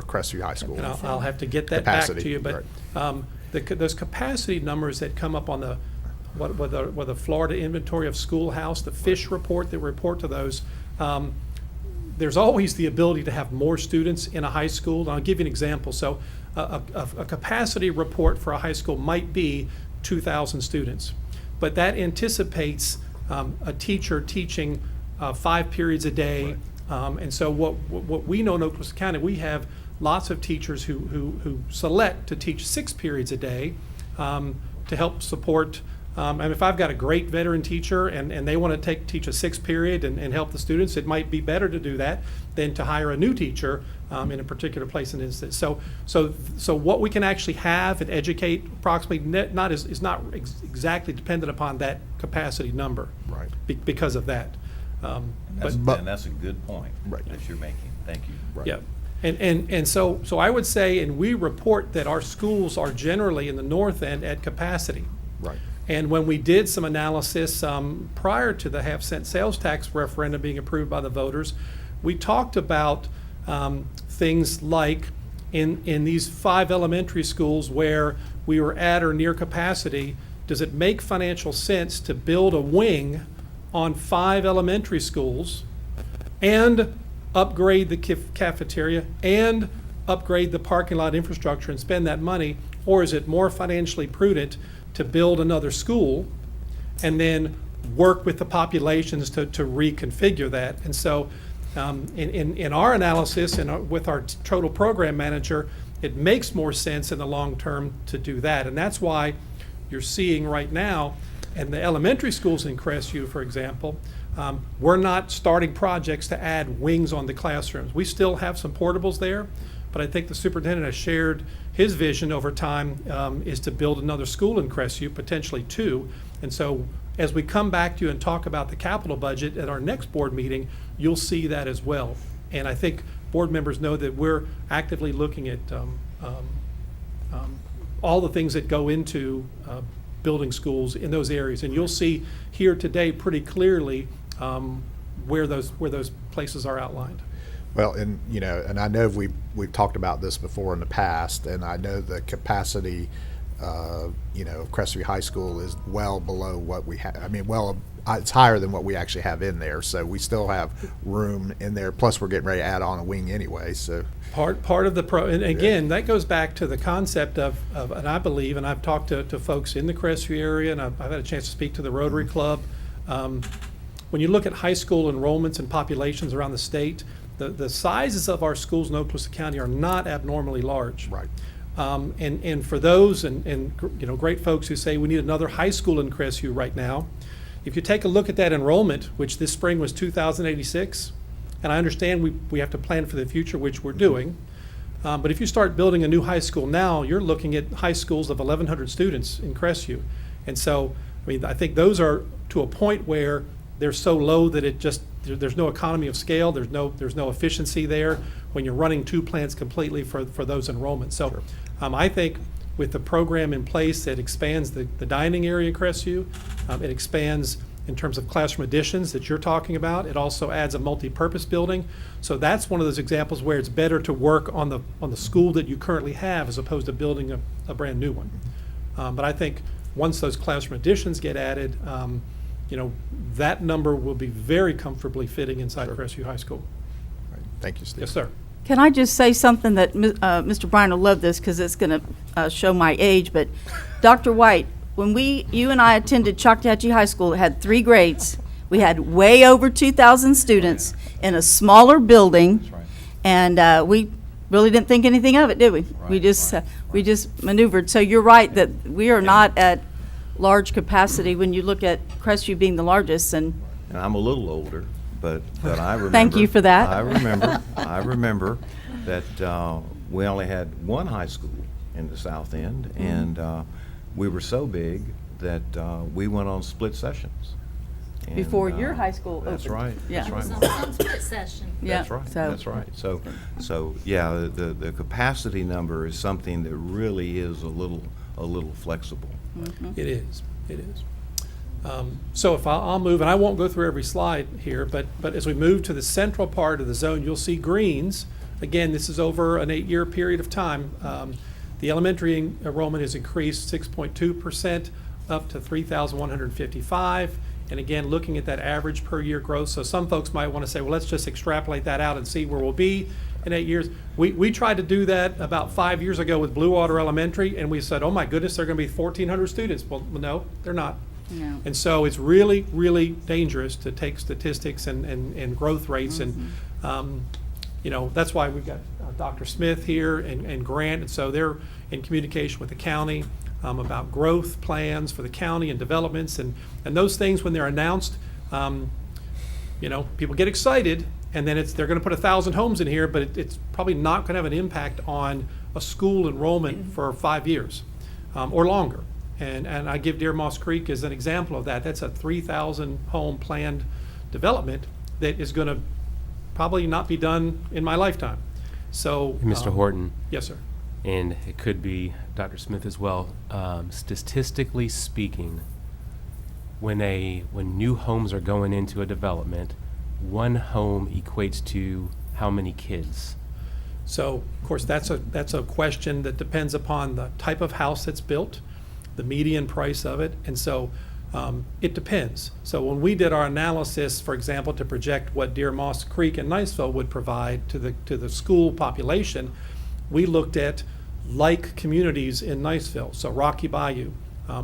Crestview High School? And I'll have to get that Capacity, back to you, but right. Those capacity numbers that come up on the Florida Inventory of Schoolhouse, the FISH report that we report to those, there's always the ability to have more students in a high school. And I'll give you an example. So a capacity report for a high school might be 2,000 students, but that anticipates a teacher teaching 5 periods a day. Right. And so what we know in Oklahoma County, we have lots of teachers who select to teach 6 periods a day to help support. And if I've got a great veteran teacher and they want to teach a 6 period and help the students, it might be better to do that than to hire a new teacher in a particular place and instance. So what we can actually have and educate approximately is not exactly dependent upon that capacity number. Right. Because of that. And that's a good point Right. that you're making. Thank you. Right. Yeah. And so I would say, and we report that our schools are generally in the north end at capacity. Right. And when we did some analysis prior to the half-cent sales tax referendum being approved by the voters, we talked about things like in these 5 elementary schools where we were at or near capacity, does it make financial sense to build a wing on 5 elementary schools and upgrade the cafeteria and upgrade the parking lot infrastructure and spend that money? Or is it more financially prudent to build another school and then work with the populations to reconfigure that? And so in our analysis and with our total program manager, it makes more sense in the long term to do that. And that's why you're seeing right now, in the elementary schools in Crestview, for example, we're not starting projects to add wings on the classrooms. We still have some portables there, but I think the superintendent has shared his vision over time is to build another school in Crestview, potentially 2. And so as we come back to you and talk about the capital budget at our next board meeting, you'll see that as well. And I think board members know that we're actively looking at all the things that go into building schools in those areas. And you'll see here today pretty clearly where those places are outlined. Well, and, you know, and I know we've talked about this before in the past, and I know the capacity, you know, of Crestview High School is well below what we have. I mean, it's higher than what we actually have in there. So we still have room in there. Plus, we're getting ready to add on a wing anyway. So Part of the and again, that goes back to the concept of and I believe, and I've talked to folks in the Crestview area, and I've had a chance to speak to the Rotary Club. When you look at high school enrollments and populations around the state, the sizes of our schools in Okaloosa County are not abnormally large. right. And for those and you know, great folks who say we need another high school in Crestview right now, if you take a look at that enrollment, which this spring was 2,086, and I understand we have to plan for the future, which we're doing, but if you start building a new high school now, you're looking at high schools of 1,100 students in Crestview. And so, I mean, I think those are to a point where they're so low that it just, there's no economy of scale, there's no efficiency there when you're running 2 plants completely for those enrollments. So I think with the program in place that expands the dining area in Crestview, it expands in terms of classroom additions that you're talking about. It also adds a multi-purpose building. So that's one of those examples where it's better to work on the school that you currently have as opposed to building a brand new one. But I think once those classroom additions get added, you know, that number will be very comfortably fitting inside Crestview High School. Right. Thank you, Steve. Yes, sir. Can I just say something that Mr. Bryan will love this because it's going to show my age, but Dr. White, when you and I attended Choctawhatchee High School, it had 3 grades. We had way over 2,000 students in a smaller building. That's right. And we really didn't think anything of it, did we? We Right, just right, we just maneuvered. So you're right that we are not at large capacity when you look at Crestview being the largest. And And I'm a little older, but I remember. Thank you for that. I remember that we only had one high school in the South End, and we were so big that we went on split sessions. And, before your high school That's opened. right. Yeah. That's It right. was on split session. Yeah, That's right. so- That's right. So yeah, the capacity number is something that really is a little flexible. It is. It is. So if I'll move, and I won't go through every slide here, but as we move to the central part of the zone, you'll see greens. Again, this is over an 8-year period of time. The elementary enrollment has increased 6.2% up to 3,155. And again, looking at that average per year growth. So some folks might want to say, well, let's just extrapolate that out and see where we'll be in 8 years. We tried to do that about 5 years ago with Blue Water Elementary, and we said, oh my goodness, they're going to be 1,400 students. Well, no, they're not. No. And so it's really, really dangerous to take statistics and growth rates. And, you know, that's why we've got Dr. Smith here and Grant. And so they're in communication with the county about growth plans for the county and developments. And those things, when they're announced, you know, people get excited. And then they're going to put 1,000 homes in here, but it's probably not going to have an impact on a school enrollment for 5 years or longer. And I give Deer Moss Creek as an example of that. That's a 3,000 home planned development that is going to probably not be done in my lifetime. So, Mr. Horton, yes, sir. and it could be Dr. Smith as well, statistically speaking, when new homes are going into a development, one home equates to how many kids? So, of course, that's a question that depends upon the type of house that's built. the median price of it. And so it depends. So when we did our analysis, for example, to project what Deer Moss Creek and Niceville would provide to the school population, we looked at like communities in Niceville, so Rocky Bayou,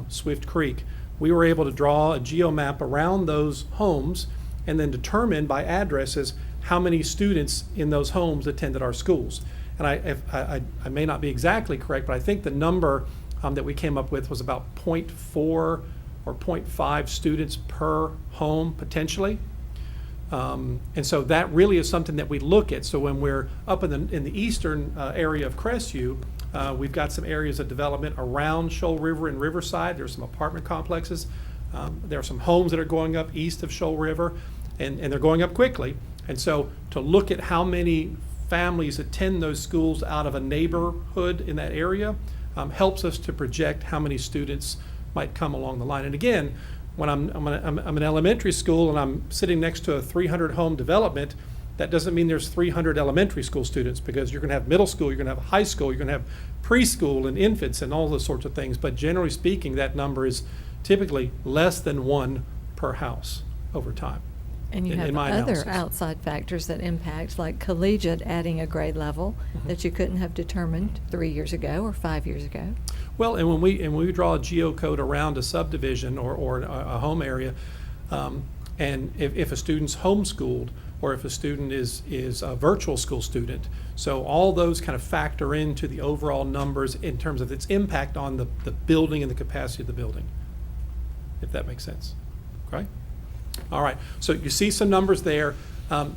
Swift Creek. We were able to draw a geomap around those homes and then determine by addresses how many students in those homes attended our schools. And I may not be exactly correct, but I think the number that we came up with was about 0.4 or 0.5 students per home potentially. And so that really is something that we look at. So when we're up in the eastern area of Crestview, we've got some areas of development around Shoal River and Riverside. There's some apartment complexes. There are some homes that are going up east of Shoal River, and they're going up quickly. And so to look at how many families attend those schools out of a neighborhood in that area helps us to project how many students might come along the line. And again, when I'm an elementary school and I'm sitting next to a 300 home development, that doesn't mean there's 300 elementary school students, because you're going to have middle school, you're going to have high school, you're going to have preschool and infants and all those sorts of things. But generally speaking, that number is typically less than one per house over time. And you in have my other analysis. outside factors that impact, like collegiate adding a grade level that you couldn't have determined 3 years ago or 5 years ago. Well, and when we draw a geocode around a subdivision or a home area, and if a student's homeschooled or if a student is a virtual school student, so all those kind of factor into the overall numbers in terms of its impact on the building and the capacity of the building, if that makes sense. Okay? All right, so you see some numbers there.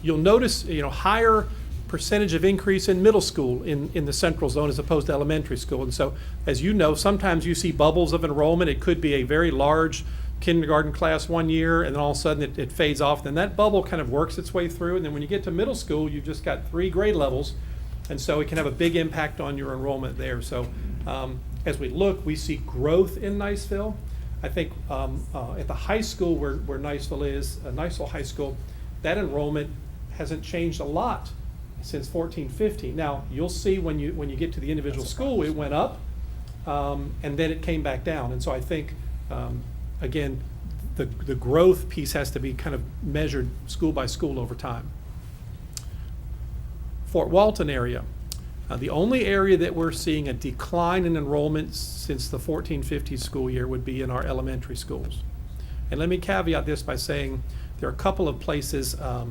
You'll notice, higher percentage of increase in middle school in the central zone as opposed to elementary school. And so, as you know, sometimes you see bubbles of enrollment. It could be a very large kindergarten class one year, and then all of a sudden it fades off. Then that bubble kind of works its way through, and then when you get to middle school, you've just got 3 grade levels, and so it can have a big impact on your enrollment there. So as we look, we see growth in Niceville. I think at the high school where Niceville is, Niceville High School, that enrollment hasn't changed a lot since 14-15. Now, you'll see when you get to the individual school, it went up, and then it came back down. And so I think, again, the growth piece has to be kind of measured school by school over time. Fort Walton area. The only area that we're seeing a decline in enrollment since the 14-15 school year would be in our elementary schools. And let me caveat this by saying there are a couple of places, I'll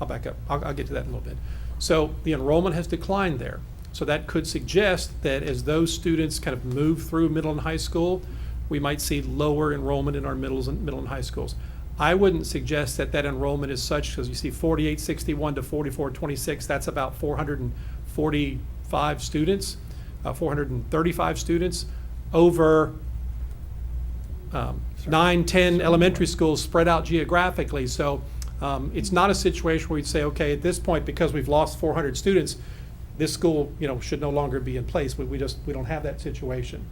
back up, I'll get to that in a little bit. So the enrollment has declined there. So that could suggest that as those students kind of move through middle and high school, we might see lower enrollment in our middle and high schools. I wouldn't suggest that enrollment is such, because you see 4861 to 4426, that's about 445 students, 435 students over 9, 10 elementary schools spread out geographically. So it's not a situation where we'd say, okay, at this point, because we've lost 400 students, this school, should no longer be in place. We don't have that situation.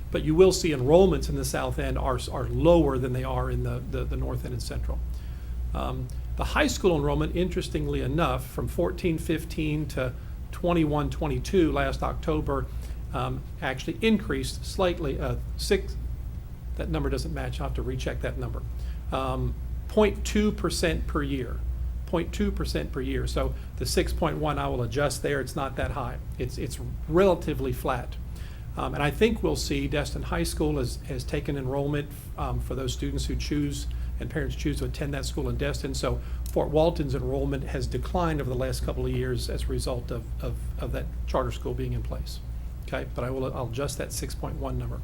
But you will see enrollments in the south end are lower than they are in the north end and central. The high school enrollment, interestingly enough, from 14-15 to 21-22 last October, actually increased slightly. That number doesn't match. I'll have to recheck that number. 0.2% per year. 0.2% per year. So the 6.1, I will adjust there. It's not that high. It's relatively flat. And I think we'll see Destin High School has taken enrollment for those students who choose and parents choose to attend that school in Destin. So Fort Walton's enrollment has declined over the last couple of years as a result of that charter school being in place. Okay, but I'll adjust that 6.1 number.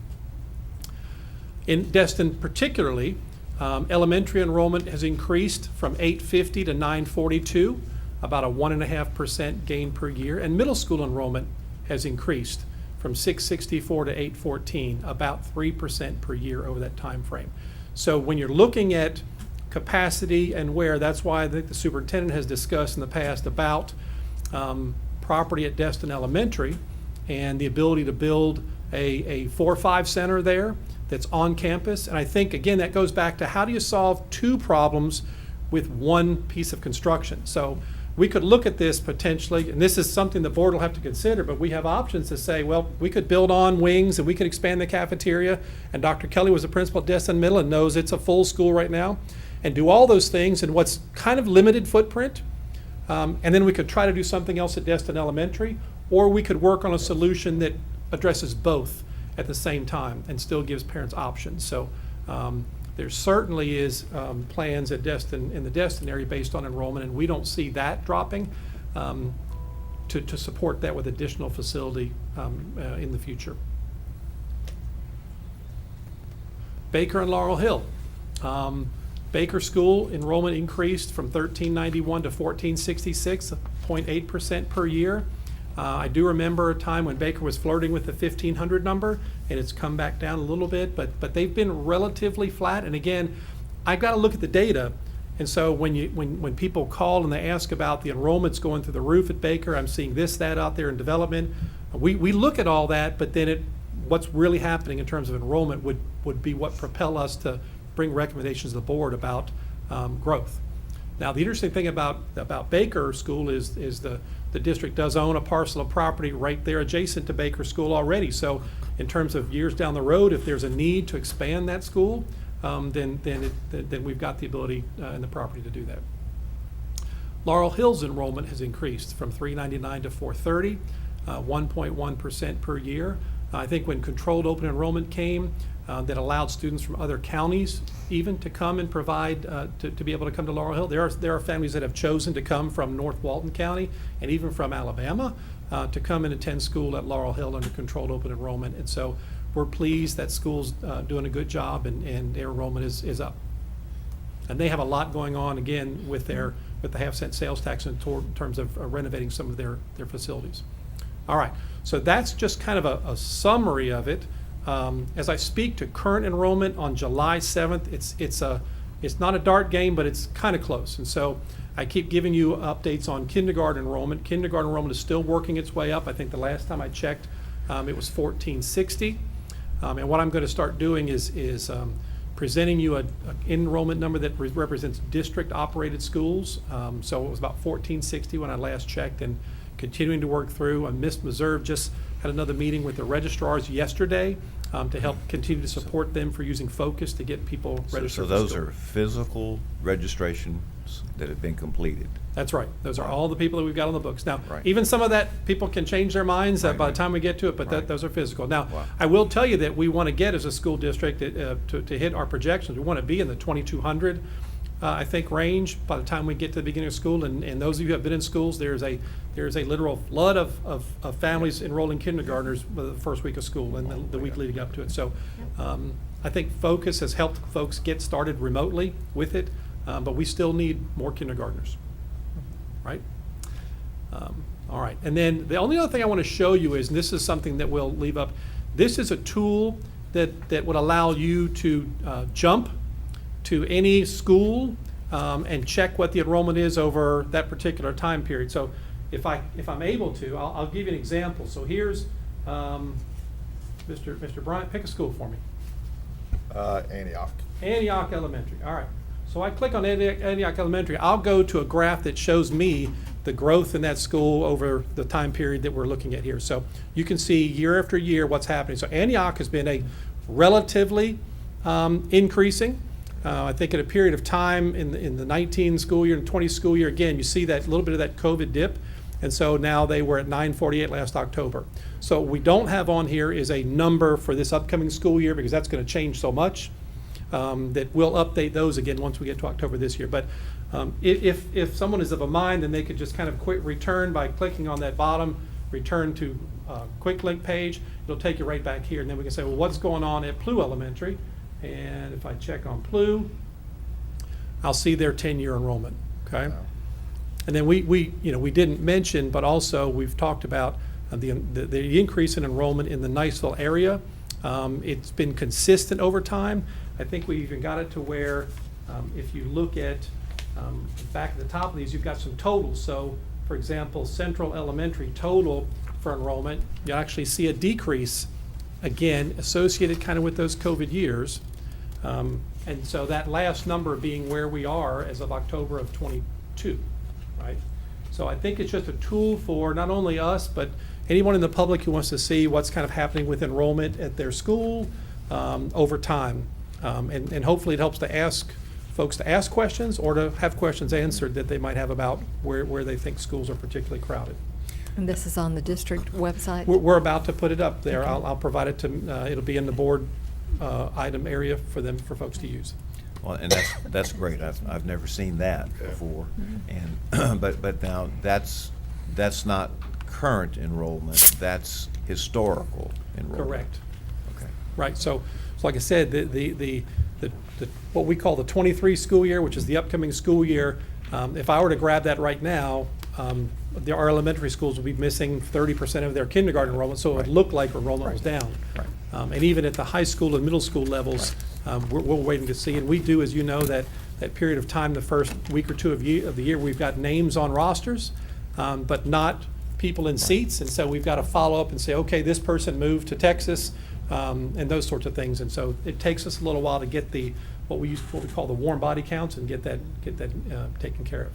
In Destin particularly, elementary enrollment has increased from 850 to 942, about a 1.5% gain per year, and middle school enrollment has increased from 664 to 814, about 3% per year over that time frame. So when you're looking at capacity and where, that's why I think the superintendent has discussed in the past about property at Destin Elementary and the ability to build a 4-5 center there that's on campus. And I think, again, that goes back to how do you solve 2 problems with 1 piece of construction. So we could look at this potentially, and this is something the board will have to consider, but we have options to say, well, we could build on wings and we could expand the cafeteria. And Dr. Kelly was a principal at Destin Middle and knows it's a full school right now, and do all those things in what's kind of limited footprint. And then we could try to do something else at Destin Elementary, or we could work on a solution that addresses both at the same time and still gives parents options. So there certainly is plans at Destin, in the Destin area based on enrollment, and we don't see that dropping to support that with additional facility in the future. Baker and Laurel Hill. Baker School enrollment increased from 1391 to 1466, 0.8% per year. I do remember a time when Baker was flirting with the 1,500 number, and it's come back down a little bit, but they've been relatively flat. And again, I've got to look at the data. And so when people call and they ask about the enrollments going through the roof at Baker, I'm seeing this, that out there in development. We look at all that, but then what's really happening in terms of enrollment would be what propel us to bring recommendations to the board about growth. Now, the interesting thing about Baker School is the district does own a parcel of property right there adjacent to Baker School already. So in terms of years down the road, if there's a need to expand that school, then we've got the ability and the property to do that. Laurel Hill's enrollment has increased from 399 to 430, 1.1% per year. I think when controlled open enrollment came, that allowed students from other counties even to come and provide, to be able to come to Laurel Hill. There are families that have chosen to come from North Walton County and even from Alabama to come and attend school at Laurel Hill under controlled open enrollment. And so we're pleased that school's doing a good job and their enrollment is up. And they have a lot going on, again, with the half-cent sales tax in terms of renovating some of their facilities. All right, so that's just kind of a summary of it. As I speak to current enrollment on July 7th, it's not a dart game, but it's kind of close. And so I keep giving you updates on kindergarten enrollment. Kindergarten enrollment is still working its way up. I think the last time I checked, it was 1460. And what I'm going to start doing is presenting you an enrollment number that represents district-operated schools. So it was about 1460 when I last checked, and continuing to work through. Miss Meserve just had another meeting with the registrars yesterday to help continue to support them for using Focus to get people registered. So for those school. are physical registrations that have been completed. That's right. Those are all the people that we've got on the books. Now, Right. even some of that, people can change their minds by the Right. time we get to it, but Right. those are physical. Now, Wow. I will tell you that we want to get, as a school district, to hit our projections, we want to be in the 2,200, I think, range by the time we get to the beginning of school. And those of you who have been in schools, there's a literal flood of families enrolling kindergartners the first week of school and the week leading up to it. So I think Focus has helped folks get started remotely with it, but we still need more kindergartners, right? All right, and then the only other thing I want to show you is, and this is something that we'll leave up, this is a tool that would allow you to jump to any school and check what the enrollment is over that particular time period. So if I'm able to, I'll give you an example. So here's Mr. Bryant, pick a school for me. Antioch. Antioch Elementary. All right. So I click on Antioch Elementary. I'll go to a graph that shows me the growth in that school over the time period that we're looking at here. So you can see year after year what's happening. So Antioch has been a relatively increasing. I think at a period of time in the 19 school year and 20 school year, again, you see that little bit of that COVID dip. And so now they were at 948 last October. So what we don't have on here is a number for this upcoming school year, because that's going to change so much that we'll update those again once we get to October this year. But if someone is of a mind, then they could just kind of quick return by clicking on that bottom, return to quick link page. It'll take you right back here. And then we can say, well, what's going on at Plu Elementary? And if I check on Plu, I'll see their 10-year enrollment, okay? Wow. And then we didn't mention, but also we've talked about the increase in enrollment in the Niceville area. It's been consistent over time. I think we even got it to where if you look at back at the top of these, you've got some totals. So, for example, Central Elementary total for enrollment, you actually see a decrease, again, associated kind of with those COVID years. And so that last number being where we are as of October of 22, right? So I think it's just a tool for not only us, but anyone in the public who wants to see what's kind of happening with enrollment at their school over time. And hopefully it helps to ask folks to ask questions or to have questions answered that they might have about where they think schools are particularly crowded. And this is on the district website? We're about to put it up there. Okay. I'll provide it to, it'll be in the board item area for folks to use. Well, and that's great. I've never seen that before. And, but now that's not current enrollment, that's historical enrollment. Correct. Okay. Right, so like I said, the what we call the 23 school year, which is the upcoming school year, if I were to grab that right now, our elementary schools would be missing 30% of their kindergarten enrollment, so it would look like enrollment was down. Right. And even at the high school and middle school levels, we're waiting to see. And we do, as you know, that period of time, the first week or two of the year, we've got names on rosters, but not people in seats. And so we've got to follow up and say, okay, this person moved to Texas, and those sorts of things. And so it takes us a little while to get what we call the warm body counts and get that taken care of.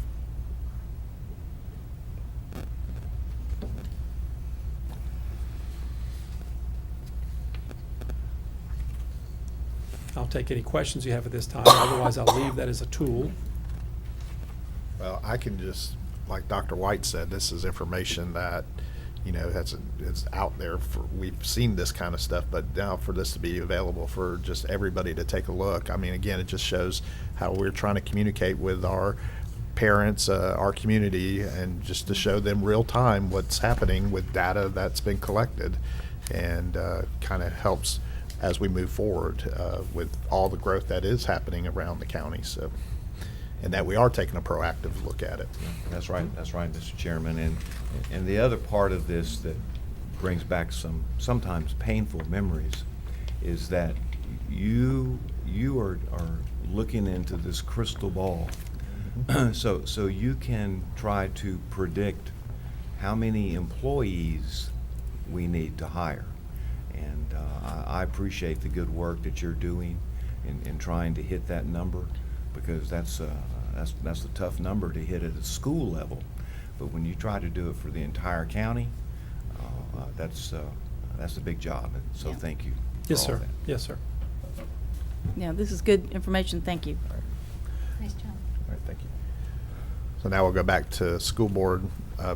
I'll take any questions you have at this time. Otherwise, I'll leave that as a tool. Well, I can just, like Dr. White said, this is information that, it's out there we've seen this kind of stuff, but now for this to be available for just everybody to take a look, I mean, again, it just shows how we're trying to communicate with our parents, our community, and just to show them real time what's happening with data that's been collected, and kind of helps as we move forward with all the growth that is happening around the county. So, and that we are taking a proactive look at it. That's right, Mr. Chairman. And the other part of this that brings back some sometimes painful memories is that you are looking into this crystal ball. So you can try to predict how many employees we need to hire. And I appreciate the good work that you're doing in trying to hit that number, because that's a tough number to hit at a school level. But when you try to do it for the entire county, that's a big job. And so thank you. Yes, for all sir. that. Yes, sir. Yeah, this is good information. Thank you. Nice job. All right, thank you. So now we'll go back to school board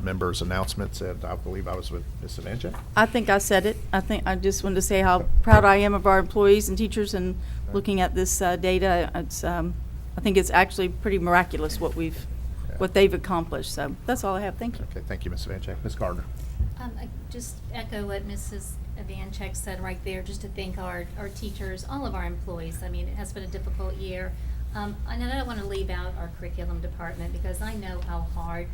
members' announcements, and I believe I was with Ms. Savanchek. I think I said it. I just wanted to say how proud I am of our employees and teachers, and looking at this data, I think it's actually pretty miraculous what they've accomplished. So that's all I have. Thank you. Okay, thank you, Ms. Savanchek. Ms. Gardner. I just echo what Mrs. Vanchek said right there, just to thank our teachers, all of our employees. I mean, it has been a difficult year. And I don't want to leave out our curriculum department, because I know how hard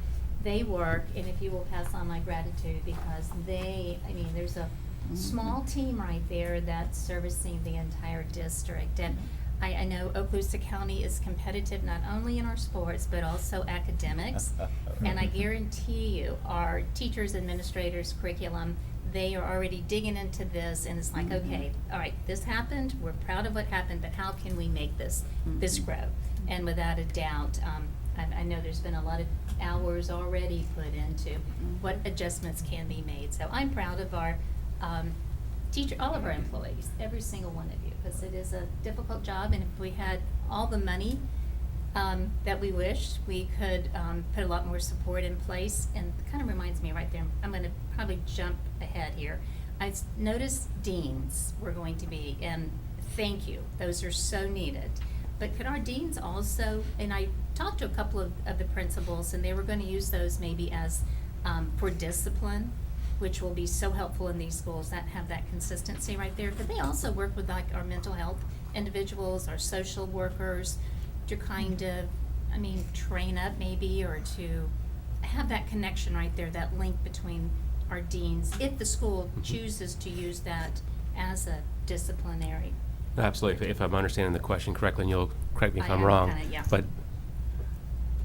they work, and if you will pass on my gratitude, because there's a small team right there that's servicing the entire district. And I know Okaloosa County is competitive not only in our sports, but also academics. And I guarantee you, our teachers, administrators, curriculum, they are already digging into this, and it's like, okay, all right, this happened, we're proud of what happened, but how can we make this grow? And without a doubt, I know there's been a lot of hours already put into what adjustments can be made. So I'm proud of our all of our employees, every single one of you, because it is a difficult job, and if we had all the money that we wished, we could put a lot more support in place. And it kind of reminds me right there, I'm going to probably jump ahead here. I noticed deans were going to be, and thank you, those are so needed. But could our deans also, and I talked to a couple of the principals, and they were going to use those maybe as for discipline, which will be so helpful in these schools that have that consistency right there. Could they also work with like our mental health individuals, our social workers, to kind of, train up maybe, or to have that connection right there, that link between our deans, if the school chooses to use that as a disciplinary. Absolutely. If I'm understanding the question correctly, and you'll correct me if I I'm am, wrong. kinda, yeah. But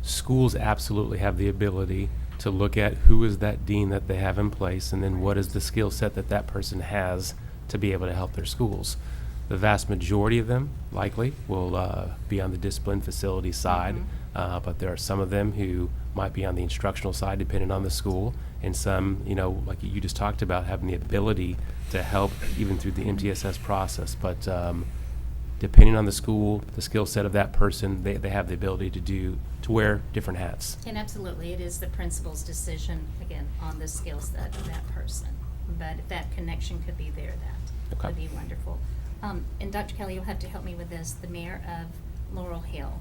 schools absolutely have the ability to look at who is that dean that they have in place, and then what is the skill set that person has to be able to help their schools. The vast majority of them likely will be on the discipline facility side, But there are some of them who might be on the instructional side, depending on the school, and some, like you just talked about, having the ability to help even through the MTSS process. But depending on the school, the skill set of that person, they have the ability to wear different hats. And absolutely, it is the principal's decision, again, on the skill set of that person. But if that connection could be there, that Okay. would be wonderful. And Dr. Kelly, you'll have to help me with this, the mayor of Laurel Hill.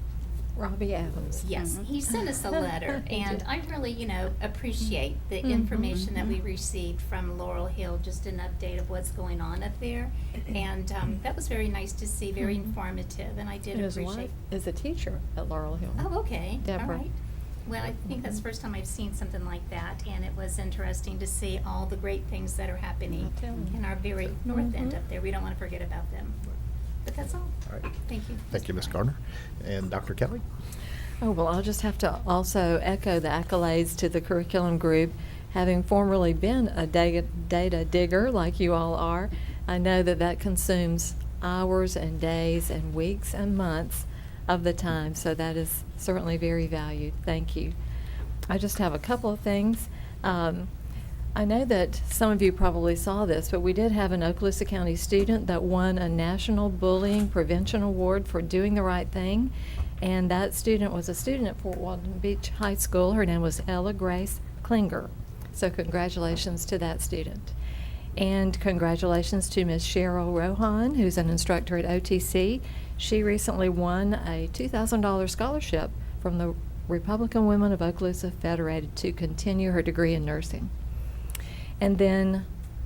Robbie Adams. Yes, he sent us a letter, He and did. I really, appreciate the information that we received from Laurel Hill, just an update of what's going on up there. And that was very nice to see, very informative, and I did His appreciate. wife is a teacher at Laurel Hill. Oh, okay, all Deborah. right. Well, I think that's the first time I've seen something like that, and it was interesting to see all the great things that are happening I'll tell you. in our very north end up there. We don't want to forget about them. But that's all. All right. Thank you. Thank you, Ms. Gardner. And Dr. Kelly? Oh, well, I'll just have to also echo the accolades to the curriculum group. Having formerly been a data digger like you all are, I know that that consumes hours and days and weeks and months of the time, so that is certainly very valued. Thank you. I just have a couple of things. I know that some of you probably saw this, but we did have an Okaloosa County student that won a National Bullying Prevention Award for doing the right thing. And that student was a student at Fort Walton Beach High School. Her name was Ella Grace Klinger. So congratulations to that student. And congratulations to Ms. Cheryl Rohan, who's an instructor at OTC. She recently won a $2,000 scholarship from the Republican Women of Okaloosa Federated to continue her degree in nursing. And then,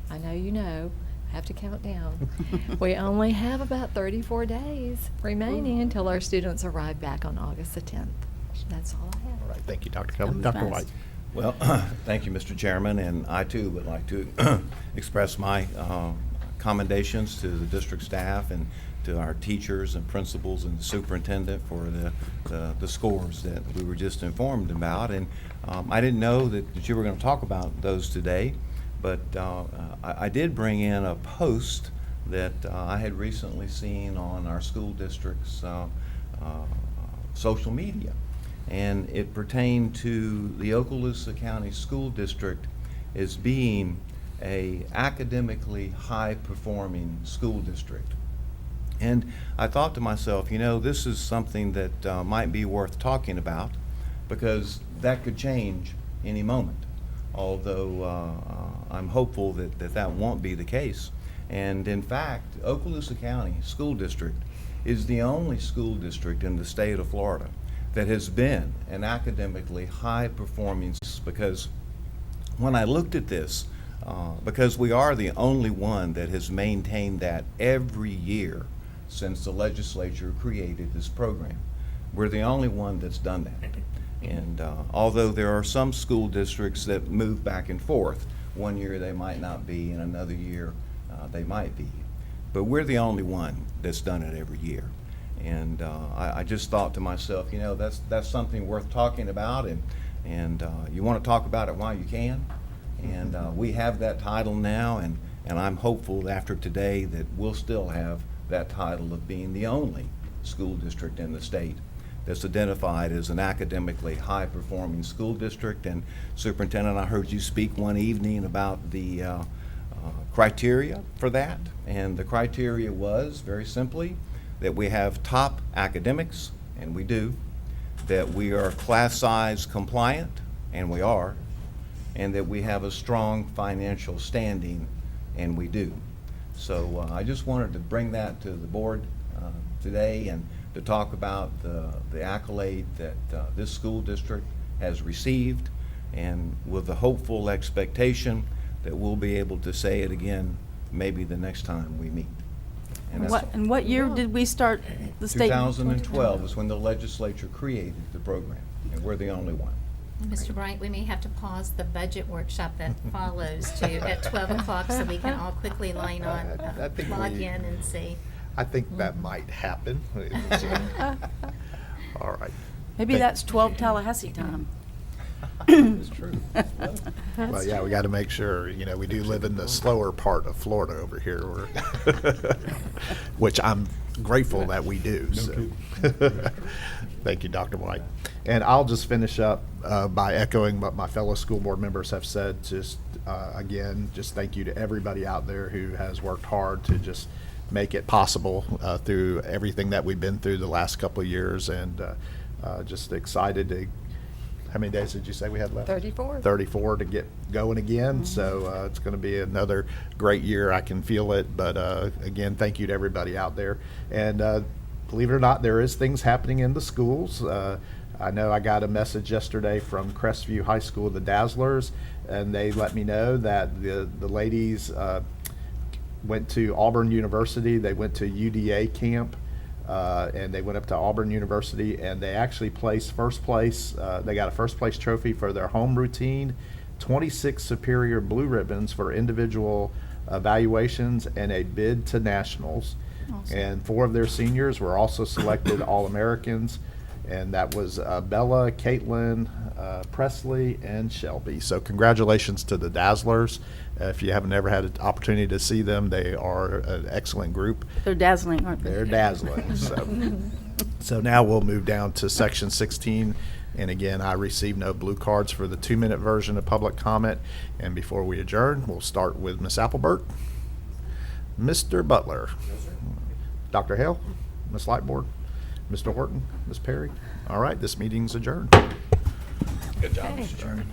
I know you know, I have to count down. We only have about 34 days remaining until our students arrive back on August the 10th. That's all I have. All right, thank you, Dr. Kelly. Comes Dr. fast. White? Well, thank you, Mr. Chairman, and I too would like to express my commendations to the district staff and to our teachers and principals and the superintendent for the scores that we were just informed about. And I didn't know that you were going to talk about those today, but I did bring in a post that I had recently seen on our school district's social media. And it pertained to the Okaloosa County School District as being a academically high-performing school district. And I thought to myself, this is something that might be worth talking about, because that could change any moment, although I'm hopeful that won't be the case. And in fact, Okaloosa County School District is the only school district in the state of Florida that has been an academically high-performing, because when I looked at this, because we are the only one that has maintained that every year since the legislature created this program. We're the only one that's done that. And although there are some school districts that move back and forth, one year they might not be, and another year they might be. But we're the only one that's done it every year. And I just thought to myself, that's something worth talking about, and you want to talk about it while you can. And we have that title now, and I'm hopeful after today that we'll still have that title of being the only school district in the state that's identified as an academically high-performing school district. And Superintendent, I heard you speak one evening about the criteria for that, and the criteria was, very simply, that we have top academics, and we do, that we are class size compliant, and we are, and that we have a strong financial standing, and we do. So I just wanted to bring that to the board today and to talk about the accolade that this school district has received, and with the hopeful expectation that we'll be able to say it again maybe the next time we meet. And that's all. And what year did we start the state? 2012 is when the legislature created the program, and we're the only one. Mr. Bryant, we may have to pause the budget workshop that follows at 12 o'clock so we can all quickly line on, I think log we- in and see. I think that might happen. All right. Maybe that's 12 Tallahassee time. It's true. Well, yeah, we got to make sure, we do live in the slower part of Florida over here, which I'm grateful that we do. So. Thank you, Dr. White. And I'll just finish up by echoing what my fellow school board members have said. Just again, just thank you to everybody out there who has worked hard to just make it possible through everything that we've been through the last couple of years, and just excited to. How many days did you say we had left? 34. 34 to get going again. So it's going to be another great year. I can feel it. But again, thank you to everybody out there. And believe it or not, there is things happening in the schools. I know I got a message yesterday from Crestview High School, the Dazzlers, and they let me know that the ladies went to Auburn University. They went to UDA camp. And they went up to Auburn University, and they actually placed first place. They got a first place trophy for their home routine, 26 superior blue ribbons for individual evaluations, and a bid to nationals. Awesome. And 4 of their seniors were also selected All-Americans, and that was Bella, Caitlin, Presley, and Shelby. So congratulations to the Dazzlers. If you haven't ever had an opportunity to see them, they are an excellent group. They're dazzling, aren't they? They're dazzling. So now we'll move down to section 16. And again, I received no blue cards for the 2-minute version of public comment. And before we adjourn, we'll start with Ms. Applebert, Mr. Butler, Dr. Hale, Ms. Lightboard, Mr. Horton, Ms. Perry. All right, this meeting's adjourned. Good job, Okay. Mr. Chairman.